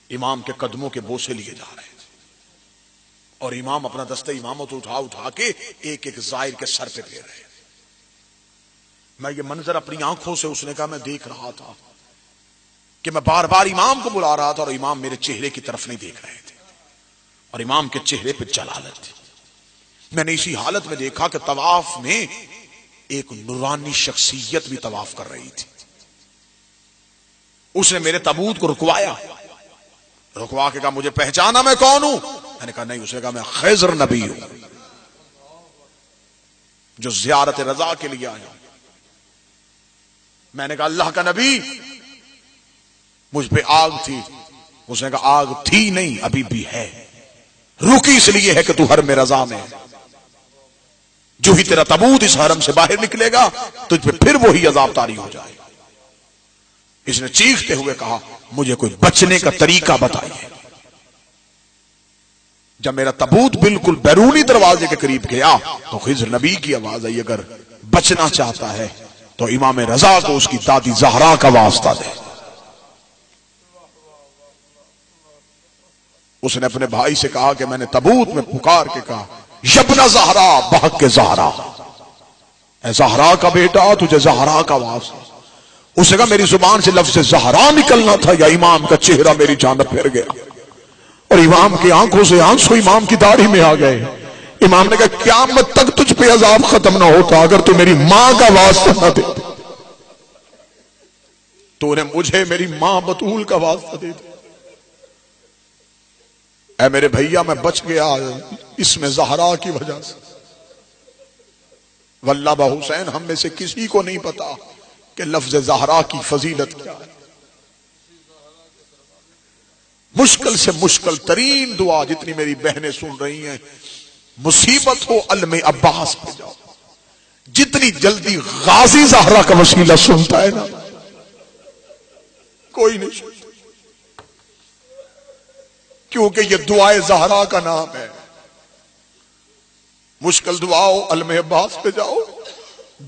امام کے قدموں کے بوسے لیے جا رہے تھے, اور امام اپنا دستہ امامت اٹھا اٹھا کے ایک ایک زائر کے سر پہ پھیر رہے. میں یہ منظر اپنی آنکھوں سے, اس نے کہا میں دیکھ رہا تھا کہ میں بار بار امام کو بلا رہا تھا اور امام میرے چہرے کی طرف نہیں دیکھ رہے تھے, اور امام کے چہرے پہ جلالت تھی. میں نے اسی حالت میں دیکھا کہ طواف میں ایک نورانی شخصیت بھی طواف کر رہی تھی. اس نے میرے تابوت کو رکوایا, رکوا کے کہا مجھے پہچانا میں کون ہوں؟ میں نے کہا نہیں. اس نے کہا میں خضر نبی ہوں جو زیارت رضا کے لیے آیا. میں نے کہا اللہ کا نبی مجھ پہ آگ تھی. اس نے کہا آگ تھی نہیں ابھی بھی ہے, رکی اس لیے ہے کہ تو حرم رضا میں ہے. جو ہی تیرا تابوت اس حرم سے باہر نکلے گا تجھ پہ پھر وہی عذاب طاری ہو جائے. اس نے چیختے ہوئے کہا مجھے کوئی بچنے کا طریقہ بتائیے۔ جب میرا تابوت بالکل بیرونی دروازے کے قریب گیا تو خضر نبی کی آواز آئی اگر بچنا چاہتا ہے تو امام رضا کو اس کی دادی زہرا کا واسطہ دے۔ اس نے اپنے بھائی سے کہا کہ میں نے تابوت میں پکار کے کہا یبن زہرا، بھاگ کے زہرا، اے زہرا کا بیٹا تجھے زہرا کا واسطہ۔ اس نے کہا میری زبان سے لفظ زہرا نکلنا تھا یا امام کا چہرہ میری جانب پھر گیا، اور امام کی آنکھوں سے آنسو امام کی داڑھی میں آ گئے۔ امام نے کہا قیامت تک تجھ پہ عذاب ختم نہ ہوتا اگر تو میری ماں کا واسطہ نہ دے، تو نے مجھے میری ماں بطول کا واسطہ دے دیا۔ اے میرے بھیا میں بچ گیا اس میں زہرا کی وجہ سے۔ واللہ با حسین ہم میں سے کسی کو نہیں پتا کہ لفظ زہرا کی فضیلت کیا ہے۔ مشکل سے مشکل ترین دعا جتنی میری بہنیں سن رہی ہیں، مصیبت ہو علم عباس پہ جاؤ۔ جتنی جلدی غازی زہرا کا وسیلہ سنتا ہے نا کوئی نہیں سنتا، کیونکہ یہ دعائے زہرا کا نام ہے۔ مشکل دعا ہو علم عباس پہ جاؤ،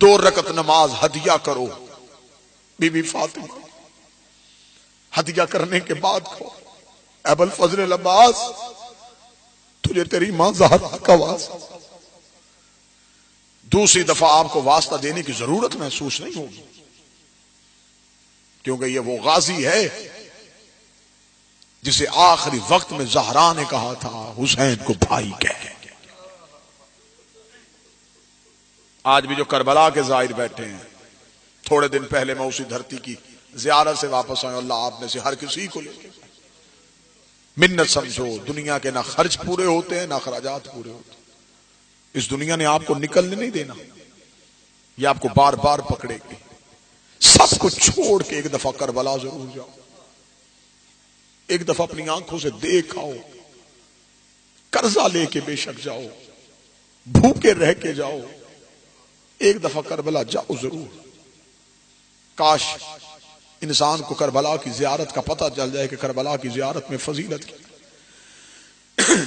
2 رکعت نماز ہدیہ کرو بی بی فاطمہ، ہدیہ کرنے کے بعد کہو ابو الفضل العباس تجھے تیری ماں زہرا کا واسطہ۔ دوسری دفعہ آپ کو واسطہ دینے کی ضرورت محسوس نہیں ہوگی، کیونکہ یہ وہ غازی ہے جسے آخری وقت میں زہرا نے کہا تھا حسین کو بھائی کہہ۔ آج بھی جو کربلا کے زائر بیٹھے ہیں، تھوڑے دن پہلے میں اسی دھرتی کی زیارت سے واپس آیا، اللہ آپ میں سے ہر کسی کو لے کے منت سمجھو، دنیا کے نہ خرچ پورے ہوتے ہیں نہ اخراجات پورے ہوتے ہیں۔ اس دنیا نے آپ کو نکلنے نہیں دینا، یہ آپ کو بار بار پکڑے گی۔ سب کچھ چھوڑ کے ایک دفعہ کربلا ضرور جاؤ، ایک دفعہ اپنی آنکھوں سے دیکھ آؤ، قرضہ لے کے بے شک جاؤ، بھوکے رہ کے جاؤ، ایک دفعہ کربلا جاؤ ضرور۔ کاش انسان کو کربلا کی زیارت کا پتہ چل جائے کہ کربلا کی زیارت میں فضیلت کی۔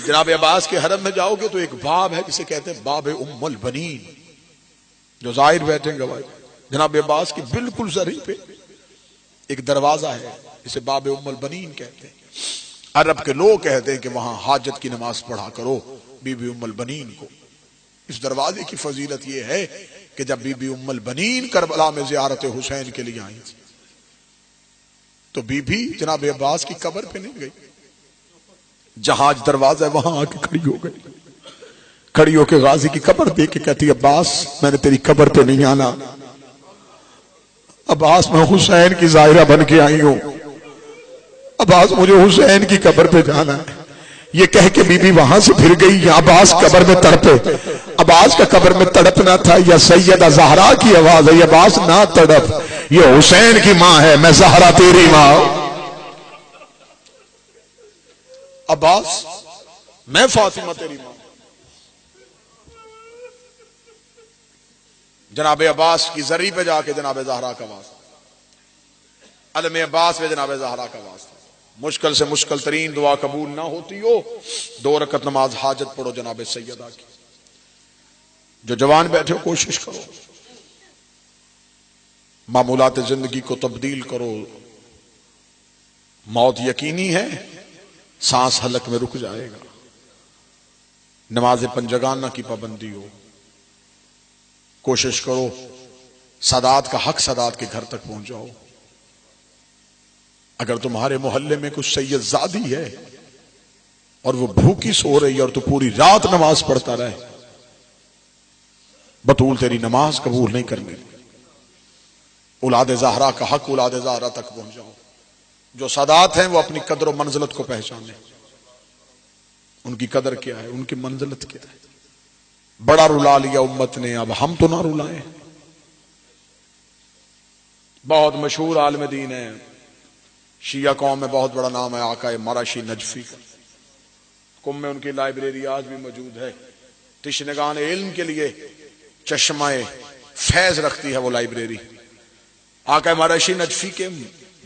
جناب عباس کے حرم میں جاؤ گے تو ایک باب ہے جسے کہتے ہیں باب ام البنین، جو زائر بیٹھیں گے جناب عباس کی بالکل زری پہ ایک دروازہ ہے جسے باب ام البنین کہتے ہیں۔ عرب کے لوگ کہتے ہیں کہ وہاں حاجت کی نماز پڑھا کرو بی بی ام البنین کو۔ اس دروازے کی فضیلت یہ ہے کہ جب بی بی ام البنین کربلا میں زیارت حسین کے لیے آئی تھی تو بی بی جناب عباس کی قبر پہ نہیں گئی، جہاں دروازہ ہے وہاں آ کے کھڑی ہو گئی، کھڑی ہو کے غازی کی قبر دیکھ کے کہتی عباس میں نے تیری قبر پہ نہیں آنا، عباس میں حسین کی ظاہرہ بن کے آئی ہوں، عباس مجھے حسین کی قبر پہ جانا ہے۔ یہ کہہ کے بی بی وہاں سے پھر گئی، یا عباس قبر میں تڑپے، عباس کا قبر میں تڑپنا تھا یا سیدہ زہرا کی آواز ہے، عباس نہ تڑپ، یہ حسین کی ماں ہے، میں زہرا تیری ماں۔ عباس میں فاطمہ تیری ماں۔ جناب عباس کی زری پہ جا کے جناب زہرا کا واسطہ، علم عباس پہ جناب زہرا کا واسطہ۔ مشکل سے مشکل ترین دعا قبول نہ ہوتی ہو 2 رکعت نماز حاجت پڑھو جناب سیدہ کی۔ جو جوان بیٹھے ہو کوشش کرو، معمولات زندگی کو تبدیل کرو۔ موت یقینی ہے، سانس حلق میں رک جائے گا۔ نماز پنجگانہ کی پابندی ہو، کوشش کرو سادات کا حق سادات کے گھر تک پہنچ جاؤ۔ اگر تمہارے محلے میں کچھ سید زادی ہے اور وہ بھوکی سو رہی ہے اور تو پوری رات نماز پڑھتا رہے، بطول تیری نماز قبول نہیں کرنے۔ اولاد زہرا کا حق اولاد زہرا تک پہنچ جاؤ۔ جو سادات ہیں وہ اپنی قدر و منزلت کو پہچانے، ان کی قدر کیا ہے، ان کی منزلت کیا ہے۔ بڑا رلا لیا امت نے، اب ہم تو نہ رلائیں۔ بہت مشہور عالم دین ہے، شیعہ قوم میں بہت بڑا نام ہے، آقا مراشی نجفی کا۔ قم میں ان کی لائبریری آج بھی موجود ہے۔ تشنگان علم کے لیے چشمہ فیض رکھتی ہے وہ لائبریری۔ آقا مراشی نجفی کے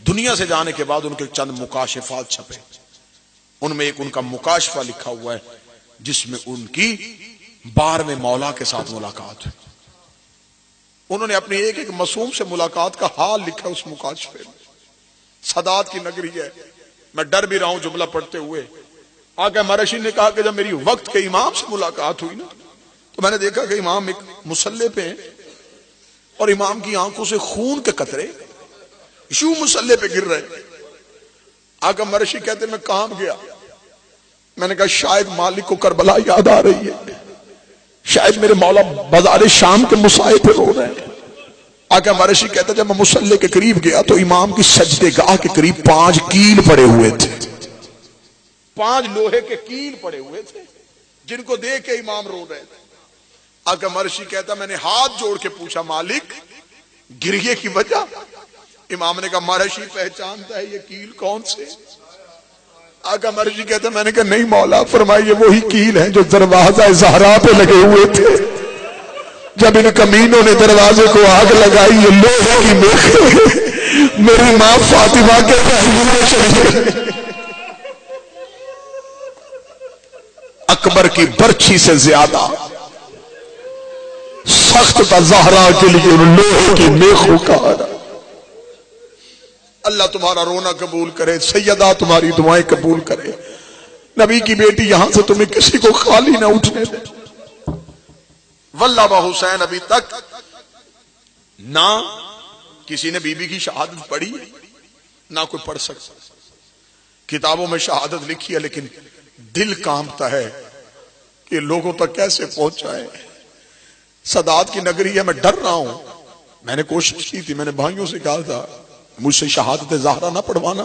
دنیا سے جانے کے بعد ان کے چند مکاشفات چھپے، ان میں ایک ان کا مکاشفہ لکھا ہوا ہے جس میں ان کی 12ویں مولا کے ساتھ ملاقات ہے۔ انہوں نے اپنی ایک ایک معصوم سے ملاقات کا حال لکھا اس مکاشفے میں۔ سادات کی نگری ہے، میں ڈر بھی رہا ہوں جملہ پڑھتے ہوئے۔ آقا مرشی نے کہا کہ جب میری وقت کے امام سے ملاقات ہوئی نا تو میں نے دیکھا کہ امام ایک مصلے پہ ہیں اور امام کی آنکھوں سے خون کے قطرے یوں مصلے پہ گر رہے۔ آقا مرشی کہتے میں کام گیا، میں نے کہا شاید مالک کو کربلا یاد آ رہی ہے، شاید میرے مولا بازار شام کے مسائل پہ رو رہے ہیں۔ آقا مرشی کہتا جب میں مصلے کے قریب گیا تو امام کی سجدے گاہ کے قریب 5 کیل پڑے ہوئے تھے، 5 لوہے کے کیل پڑے ہوئے تھے جن کو دیکھ کے امام رو رہے تھے۔ آقا مرشی کہتا میں نے ہاتھ جوڑ کے پوچھا مالک گریے کی وجہ؟ امام نے کہا مرشی پہچانتا ہے یہ کیل کون سے؟ آقا مرشی کہتا میں نے کہا نہیں مولا، فرمائیے وہی کیل ہیں جو دروازہ زہرا پہ لگے ہوئے تھے، جب ان کمینوں نے دروازے کو آگ لگائی یہ لوہے کی میخیں میری ماں فاطمہ کے پہلو میں چلی۔ اکبر کی برچھی سے زیادہ سخت تھا زہرا کے لیے لوہے کی میخوں کا۔ اللہ تمہارا رونا قبول کرے، سیدہ تمہاری دعائیں قبول کرے، نبی کی بیٹی یہاں سے تمہیں کسی کو خالی نہ اٹھنے دے۔ واللہ حسین ابھی تک نہ کسی نے بی بی کی شہادت پڑھی نہ کوئی پڑھ سکتا، کتابوں میں شہادت لکھی ہے لیکن دل کانپتا ہے کہ لوگوں تک کیسے پہنچائے۔ سادات کی نگری ہے، میں ڈر رہا ہوں، میں نے کوشش کی تھی، میں نے بھائیوں سے کہا تھا مجھ سے شہادت زہرا نہ پڑھوانا،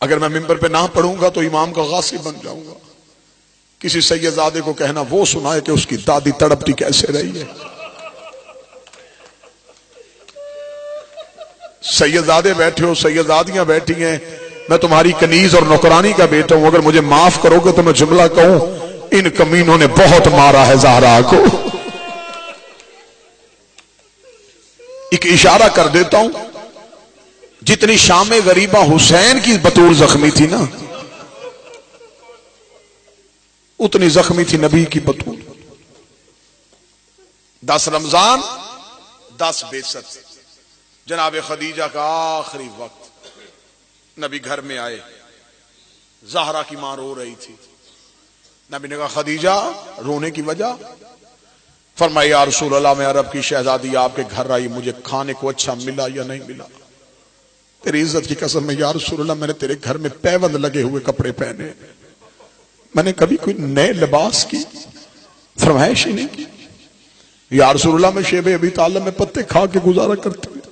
اگر میں ممبر پہ نہ پڑھوں گا تو امام کا غاصب بن جاؤں گا۔ کسی سیدزادے کو کہنا وہ سنائے کہ اس کی دادی تڑپتی کیسے رہی ہے۔ سیدزادے بیٹھے ہو، سیدزادیاں بیٹھی ہیں، میں تمہاری کنیز اور نوکرانی کا بیٹا ہوں، اگر مجھے معاف کرو گے تو میں جملہ کہوں ان کمینوں نے بہت مارا ہے زہرا کو۔ ایک اشارہ کر دیتا ہوں، جتنی شام غریبہ حسین کی بطور زخمی تھی نا اتنی زخمی تھی نبی کی بطور۔ 10 رمضان 10 بعثت، جناب خدیجہ کا آخری وقت، نبی گھر میں آئے، زہرا کی ماں رو رہی تھی، نبی نے کہا خدیجہ رونے کی وجہ؟ فرمایا یا رسول اللہ میں عرب کی شہزادی آپ کے گھر آئی، مجھے کھانے کو اچھا ملا یا نہیں ملا؟ تیری عزت کی قسم میں یا رسول اللہ میں نے تیرے گھر میں پیوند لگے ہوئے کپڑے پہنے، میں نے کبھی کوئی نئے لباس کی فرمائش ہی نہیں کی۔ یا رسول اللہ میں شیب ابی طالب میں پتے کھا کے گزارا کرتے ہوئے۔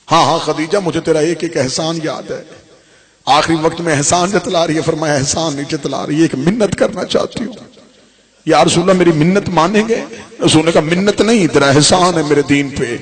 ہاں خدیجہ مجھے تیرا ایک ایک احسان یاد ہے، آخری وقت میں احسان جتلا رہی ہے۔ فرمایا احسان نہیں جتلا رہی ہے، ایک منت کرنا چاہتی ہوں۔ یا رسول اللہ میری منت مانیں گے؟ رسول نے کہا منت نہیں، تیرا احسان ہے میرے دین پہ،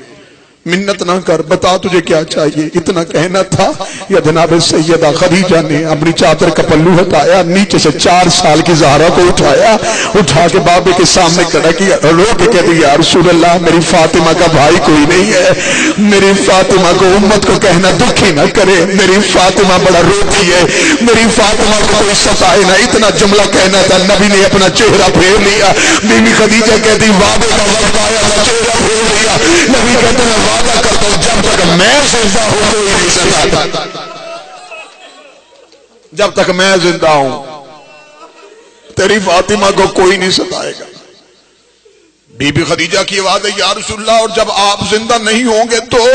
منت نہ کر، بتا تجھے کیا چاہیے۔ اتنا کہنا تھا یا جناب سیدہ خدیجہ نے اپنی چادر کا پلو ہٹایا، نیچے سے 4 سال کی زہرا کو اٹھایا، اٹھا کے بابے کے سامنے کھڑا کیا، رو کے کہتی یا رسول اللہ میری فاطمہ کا بھائی کوئی نہیں ہے، میری فاطمہ کو امت کو کہنا دکھی نہ کرے، میری فاطمہ بڑا روتی ہے، میری فاطمہ کو کوئی ستائے نہ۔ اتنا جملہ کہنا تھا، نبی نے اپنا چہرہ پھیر لیا۔ بیوی خدیجہ کہتی وعدے کا وقت آیا، میں چہرہ پھیر لیا۔ نبی کہتے ہیں وعدہ کرتا ہوں جب تک میں زندہ ہوں کوئی نہیں ستاتا، جب تک میں زندہ ہوں تیری فاطمہ کو کوئی نہیں ستائے گا۔ بی بی خدیجہ کی آواز ہے یا رسول اللہ اور جب آپ زندہ نہیں ہوں گے تو؟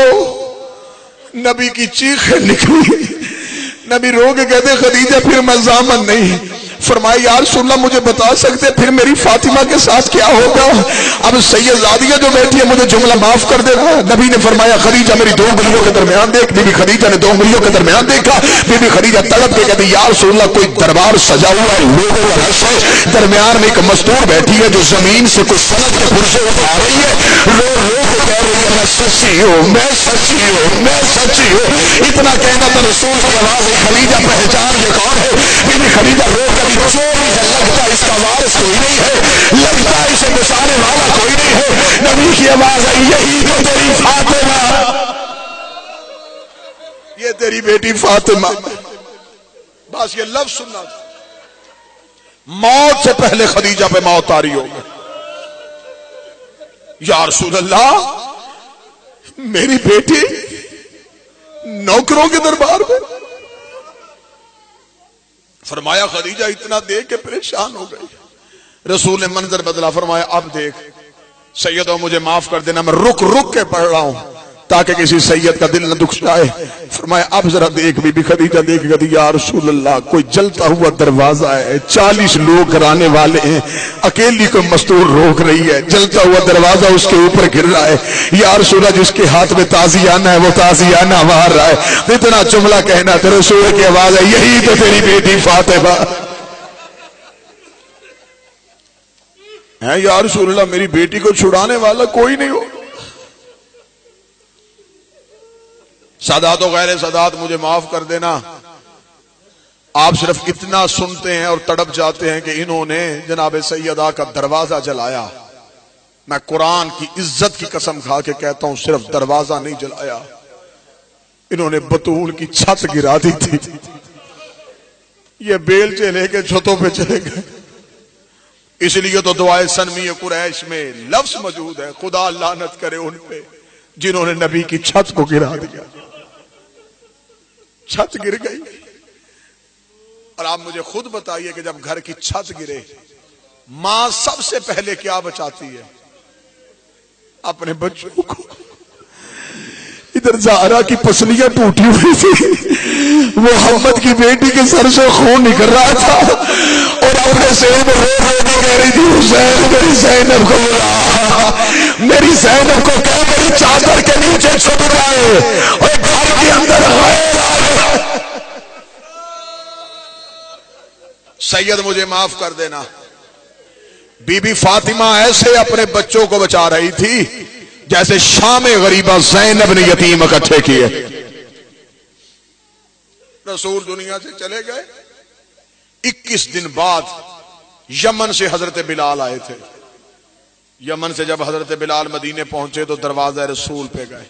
نبی کی چیخیں نکلی، نبی رو کے کہتے خدیجہ پھر میں ضامن نہیں۔ فرمایا یا رسول اللہ مجھے بتا سکتے پھر میری فاطمہ کے ساتھ کیا ہوگا؟ اب سیدزادیہ جو بیٹھی ہے مجھے جملہ معاف کر دینا۔ نبی نے فرمایا خدیجہ میری 2 انگلیوں کے درمیان دیکھ۔ بی بی خدیجہ نے 2 انگلیوں کے درمیان دیکھا۔ بی بی خدیجہ تڑپ کے کہتی یا رسول اللہ کوئی دربار سجا ہوا ہے، لوگوں کا رش ہے، درمیان میں ایک مزدور بیٹھی ہے جو زمین سے کوئی سند کے پرزے اٹھا رہی ہے، رو رو کے کہہ رہی ہے میں سچی ہوں، میں سچی ہوں، میں سچی ہوں۔ اتنا کہنا تو رسول کی آواز ہے خدیجہ پہچان یہ کون ہے؟ بی بی خدیجہ رو کر چوری ہے، لگتا اس کا وارث کوئی نہیں ہے، لگتا اسے بچانے والا کوئی نہیں ہے۔ نبی کی آواز ہے یہی تو تیری فاطمہ، میری بیٹی فاطمہ. بس یہ لفظ سننا تھا. موت سے پہلے خدیجہ پہ موت طاری ہو گئی. یا رسول اللہ میری بیٹی نوکروں کے دربار میں. فرمایا خدیجہ اتنا دیکھ کے پریشان ہو گئی. رسول نے منظر بدلا. فرمایا اب دیکھ سیدوں مجھے معاف کر دینا, میں رک رک کے پڑھ رہا ہوں تاکہ کسی سید کا دل نہ دکھ جائے. فرمایا اب ذرا دیکھ. بی بی خدیجہ دیکھ گئی. یا رسول اللہ کوئی جلتا ہوا دروازہ ہے, 40 لوگ کرانے والے ہیں, اکیلی کو مستور روک رہی ہے, جلتا ہوا دروازہ اس کے اوپر گر رہا ہے. یا رسول اللہ جس کے ہاتھ میں تازیانہ ہے وہ تازیانہ مار رہا ہے. اتنا جملہ کہنا تو رسول کی آواز ہے یہی تو تیری بیٹی فاطمہ ہے. یا رسول اللہ میری بیٹی کو چھڑانے والا کوئی نہیں ہو. سادات و غیر سادات مجھے معاف کر دینا, آپ صرف اتنا سنتے ہیں اور تڑپ جاتے ہیں کہ انہوں نے جناب سیدہ کا دروازہ جلایا. میں قرآن کی عزت کی قسم کھا کے کہتا ہوں صرف دروازہ نہیں جلایا, انہوں نے بطول کی چھت گرا دی تھی. یہ بیلچے لے کے چھتوں پہ چلے گئے. اس لیے تو دعائے سنمی قریش میں لفظ موجود ہے خدا لعنت کرے ان پہ جنہوں نے نبی کی چھت کو گرا دیا. چھت گر گئی. اور آپ مجھے خود بتائیے کہ جب گھر کی چھت گرے ماں سب سے پہلے کیا بچاتی ہے؟ اپنے بچوں کو. ادھر زہرا کی پسلیاں ٹوٹی ہوئی تھی, محمد کی بیٹی کے سر سے خون نکل رہا تھا اور اپنے سین رو رو کے کہہ رہی تھی حسین میری زینب کو بلا, میری زینب کو کہہ میری چادر کے نیچے چھپ رہا ہے اور گھر کے اندر غیر آ رہا. سید مجھے معاف کر دینا, بی بی فاطمہ ایسے اپنے بچوں کو بچا رہی تھی جیسے شام غریبہ زینب نے یتیم اکٹھے کیے. رسول دنیا سے چلے گئے. 21 دن بعد یمن سے حضرت بلال آئے تھے. یمن سے جب حضرت بلال مدینے پہنچے تو دروازہ رسول پہ گئے.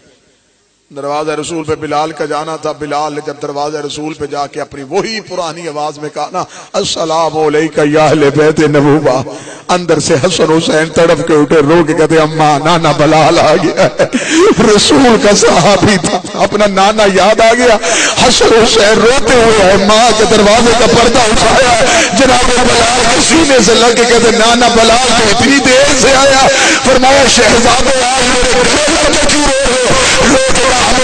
دروازہ رسول پہ بلال کا جانا تھا. بلال نے جب دروازہ رسول پہ جا کے اپنی وہی پرانی آواز میں کہا نا السلام علیکہ یا اہل بیت نبوہ, اندر سے حسن حسین تڑپ کے اٹھے, رو کے کہتے اماں نانا بلال آ گیا ہے. رسول کا صحابی تھا, اپنا نانا یاد آ گیا. حسن حسین روتے ہوئے ماں کے دروازے کا پردہ اٹھایا, جناب بلال کے سینے سے لگ کے کہتے نانا بلال تو اتنی دیر سے آیا. فرمایا شہزادے آج میرے گھر میں کیوں رو رہے ہو؟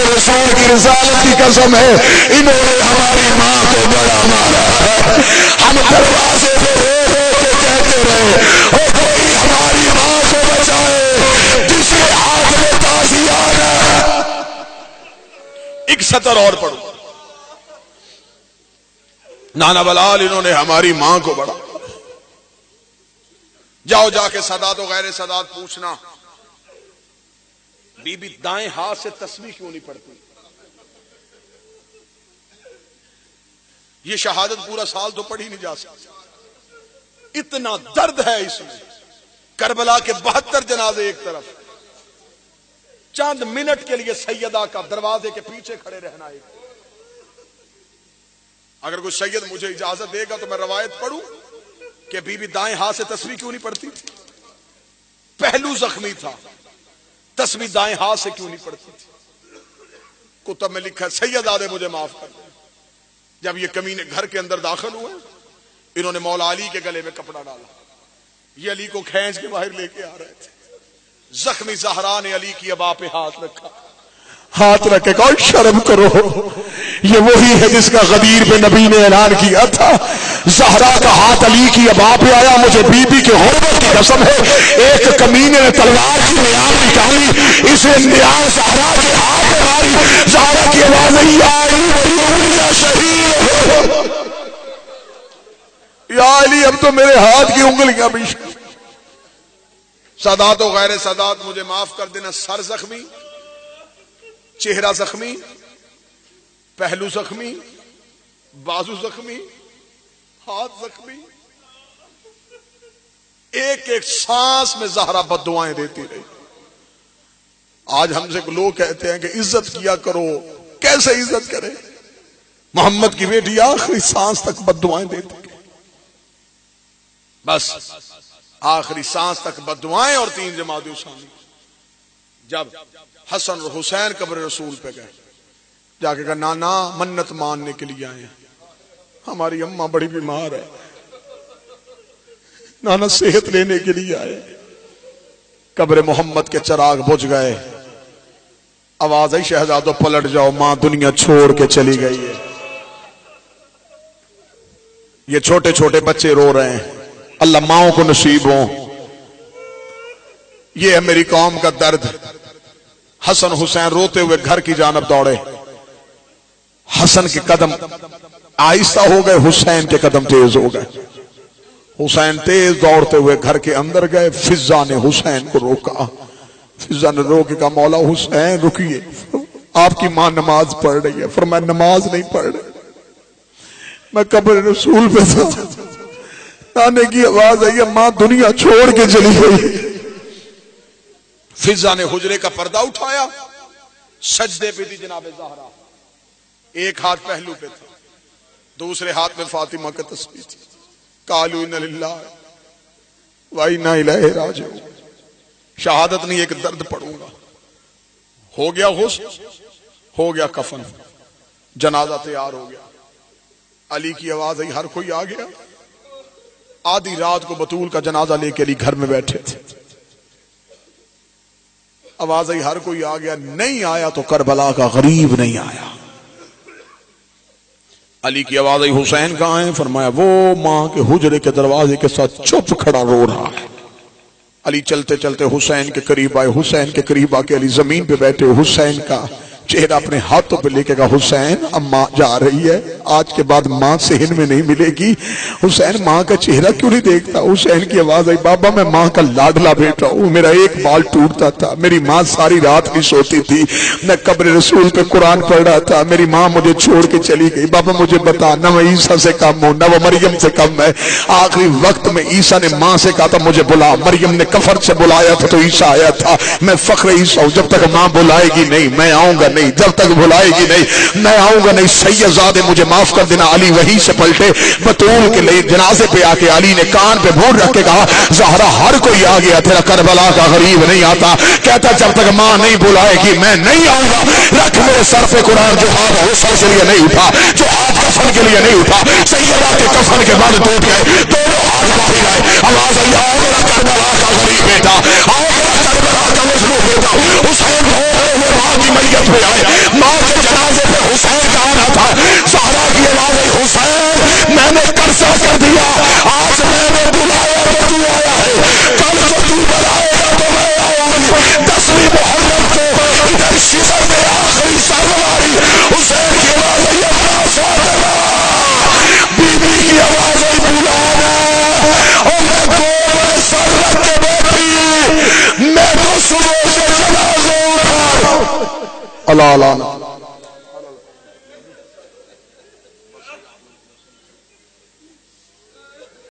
رسول کی رسالت کی قسم ہے انہوں نے ہماری ماں کو بڑا مارا ہے. ہم دروازے پہ رو رو کے کہتے رہے اور کوئی ہماری ماں کو بچائے جس کے ہاتھ میں تازیان ہے. ایک سطر اور پڑھو. نانا بلال انہوں نے ہماری ماں کو بڑا. جاؤ جا کے سادات و غیر سادات پوچھنا بی بی دائیں ہاتھ سے تسبیح کیوں نہیں پڑھتی؟ یہ شہادت پورا سال تو پڑھی نہیں جا سکتی. اتنا درد ہے اس میں. کربلا کے 72 جنازے ایک طرف, چند منٹ کے لیے سیدہ کا دروازے کے پیچھے کھڑے رہنا ایک. اگر کوئی سید مجھے اجازت دے گا تو میں روایت پڑھوں کہ بی بی دائیں ہاتھ سے تسبیح کیوں نہیں پڑھتی تھی؟ پہلو زخمی تھا, تسبیح دائیں ہاتھ سے کیوں نہیں پڑتی تھی؟ کتب میں لکھا سیدادے مجھے معاف کر دیں. جب یہ کمینے گھر کے اندر داخل ہوئے انہوں نے مولا علی کے گلے میں کپڑا ڈالا. یہ علی کو کھینچ کے باہر لے کے آ رہے تھے. زخمی زہرا نے علی کی ابا پہ ہاتھ رکھا, ہاتھ رکھے کہا شرم کرو, یہ وہی ہے جس کا غدیر پہ نبی نے اعلان کیا تھا. زہرا کا ہاتھ علی کی ابا پہ آیا. مجھے بی بی کے حرمت کی قسم ہے ایک کمینے نے تلوار کی نیام نکالی, اسے نیام زہرا کے ہاتھ پہ ماری. زہرا کی آواز یا شہید یا علی اب تو میرے ہاتھ کی انگلیاں بھی. سادات و غیر سادات مجھے معاف کر دینا. سر زخمی, چہرہ زخمی, پہلو زخمی, بازو زخمی, ہاتھ زخمی, ایک ایک سانس میں زہرا بد دعائیں دیتی رہی. آج ہم سے لوگ کہتے ہیں کہ عزت کیا کرو. کیسے عزت کرے؟ محمد کی بیٹی آخری سانس تک بد دعائیں دیتی گئی، بس آخری سانس تک بد دعائیں اور 3 جمادی ثانی۔ جب حسن اور حسین قبر رسول پہ گئے، جا کے کہا نانا منت ماننے کے لیے آئے ہیں، ہماری اماں بڑی بیمار ہے، نانا صحت لینے کے لیے آئے۔ قبر محمد کے چراغ بجھ گئے، آواز آئی شہزادو پلٹ جاؤ، ماں دنیا چھوڑ کے چلی گئی ہے۔ یہ چھوٹے چھوٹے بچے رو رہے ہیں، اللہ ماؤں کو نصیب ہوں۔ یہ ہے میری قوم کا درد۔ حسن حسین روتے ہوئے گھر کی جانب دوڑے، حسن کے قدم آہستہ ہو گئے، حسین کے قدم تیز ہو گئے۔ حسین تیز دوڑتے ہوئے گھر کے اندر گئے، فضا نے حسین کو روکا، فضا نے روک کے کہا مولا حسین رکیے، آپ کی ماں نماز پڑھ رہی ہے۔ فرمایا نماز نہیں پڑھ رہی، میں قبر رسول پہ تھا، نانے کی آواز آئی ماں دنیا چھوڑ کے چلی گئی۔ فضا نے حجرے کا پردہ اٹھایا، سجدے پہ تھی جناب زہرا، ایک ہاتھ پہلو پہ تھا، دوسرے ہاتھ میں فاطمہ کا تسبیح تھی۔ قالوا انا للہ وانا الیہ راجعون، شہادت نہیں ایک درد پڑوں گا۔ ہو گیا غسل، ہو گیا کفن، جنازہ تیار ہو گیا۔ علی کی آواز آئی، ہر کوئی آ گیا۔ آدھی رات کو بطول کا جنازہ لے کے علی گھر میں بیٹھے تھے، آواز آئی ہر کوئی آ گیا، نہیں آیا تو کربلا کا غریب نہیں آیا۔ علی کی آواز آئی حسین کہاں ہیں؟ فرمایا وہ ماں کے حجرے کے دروازے کے ساتھ چپ کھڑا رو رہا ہے۔ علی چلتے چلتے حسین کے قریب آئے، حسین کے قریب آ کے علی زمین پہ بیٹھے، حسین کا چہرہ اپنے ہاتھوں پہ لے کے کہا حسین اب ماں جا رہی ہے، آج کے بعد ماں صحن میں نہیں ملے گی۔ حسین ماں کا چہرہ کیوں نہیں دیکھتا؟ حسین کی آواز آئی بابا میں ماں کا لاڈلا بیٹا ہوں، میرا ایک بال ٹوٹتا تھا، میری ماں ساری رات نہیں سوتی تھی، میں قبر رسول پہ قرآن پڑھ رہا تھا، میری ماں مجھے چھوڑ کے چلی گئی۔ بابا مجھے بتا، نہ میں عیسیٰ سے کم ہوں نہ وہ مریم سے کم ہے۔ آخری وقت میں عیسیٰ نے ماں سے کہا تھا مجھے بلا، مریم نے کفر سے بلایا تھا تو عیسیٰ آیا تھا۔ میں فخر عیسیٰ ہوں، جب تک ماں بلائے گی نہیں میں آؤں گا نہیں، جب تک بلائے گی نہیں میں آؤں گا نہیں۔ سید زادے مجھے معاف کر دینا۔ علی وہیں سے پلٹے، بطول کے لیے جنازے پہ آ کے علی نے کان پہ بھور رکھ کے کہا زہرا ہر کوئی آ گیا، تیرا کربلا کا غریب نہیں آتا۔ کہتا جب تک ماں نہیں بلائے گی میں نہیں آؤں گا۔ رکھ میرے سر پہ قرآن، جو ہاتھ غسل کے لیے نہیں اٹھا، جو ہاتھ کفن کے لیے نہیں اٹھا، سیدہ کے کفن کے بعد ٹوٹ گئے، دونوں ہاتھ باہر آئے۔ آواز آئی آؤ میرا کربلا کا غریب بیٹا، آؤ میرا کربلا کا مظلوم بیٹا۔ حسین رو رہے ہوئے ماں کی میت پہ آئے، ماں کے جنازے پہ حسین کا آنا تھا۔ زہرا کی آواز آئی حسین میں نے قرضہ کر دیا، آج میں نے بلایا تو تو آیا ہے، کل کو تو بلائے گا تو میں آؤں گا۔ 10ویں محرم کو ادھر شزر میں آخری سرواری، حسین کی آواز آئی اپنا فاطمہ، بی بی کی آواز آئی بلانا، اور میں گول سر رکھ کے بیٹھی، میں تو صبح سے جنازوں پر اللہ اللہ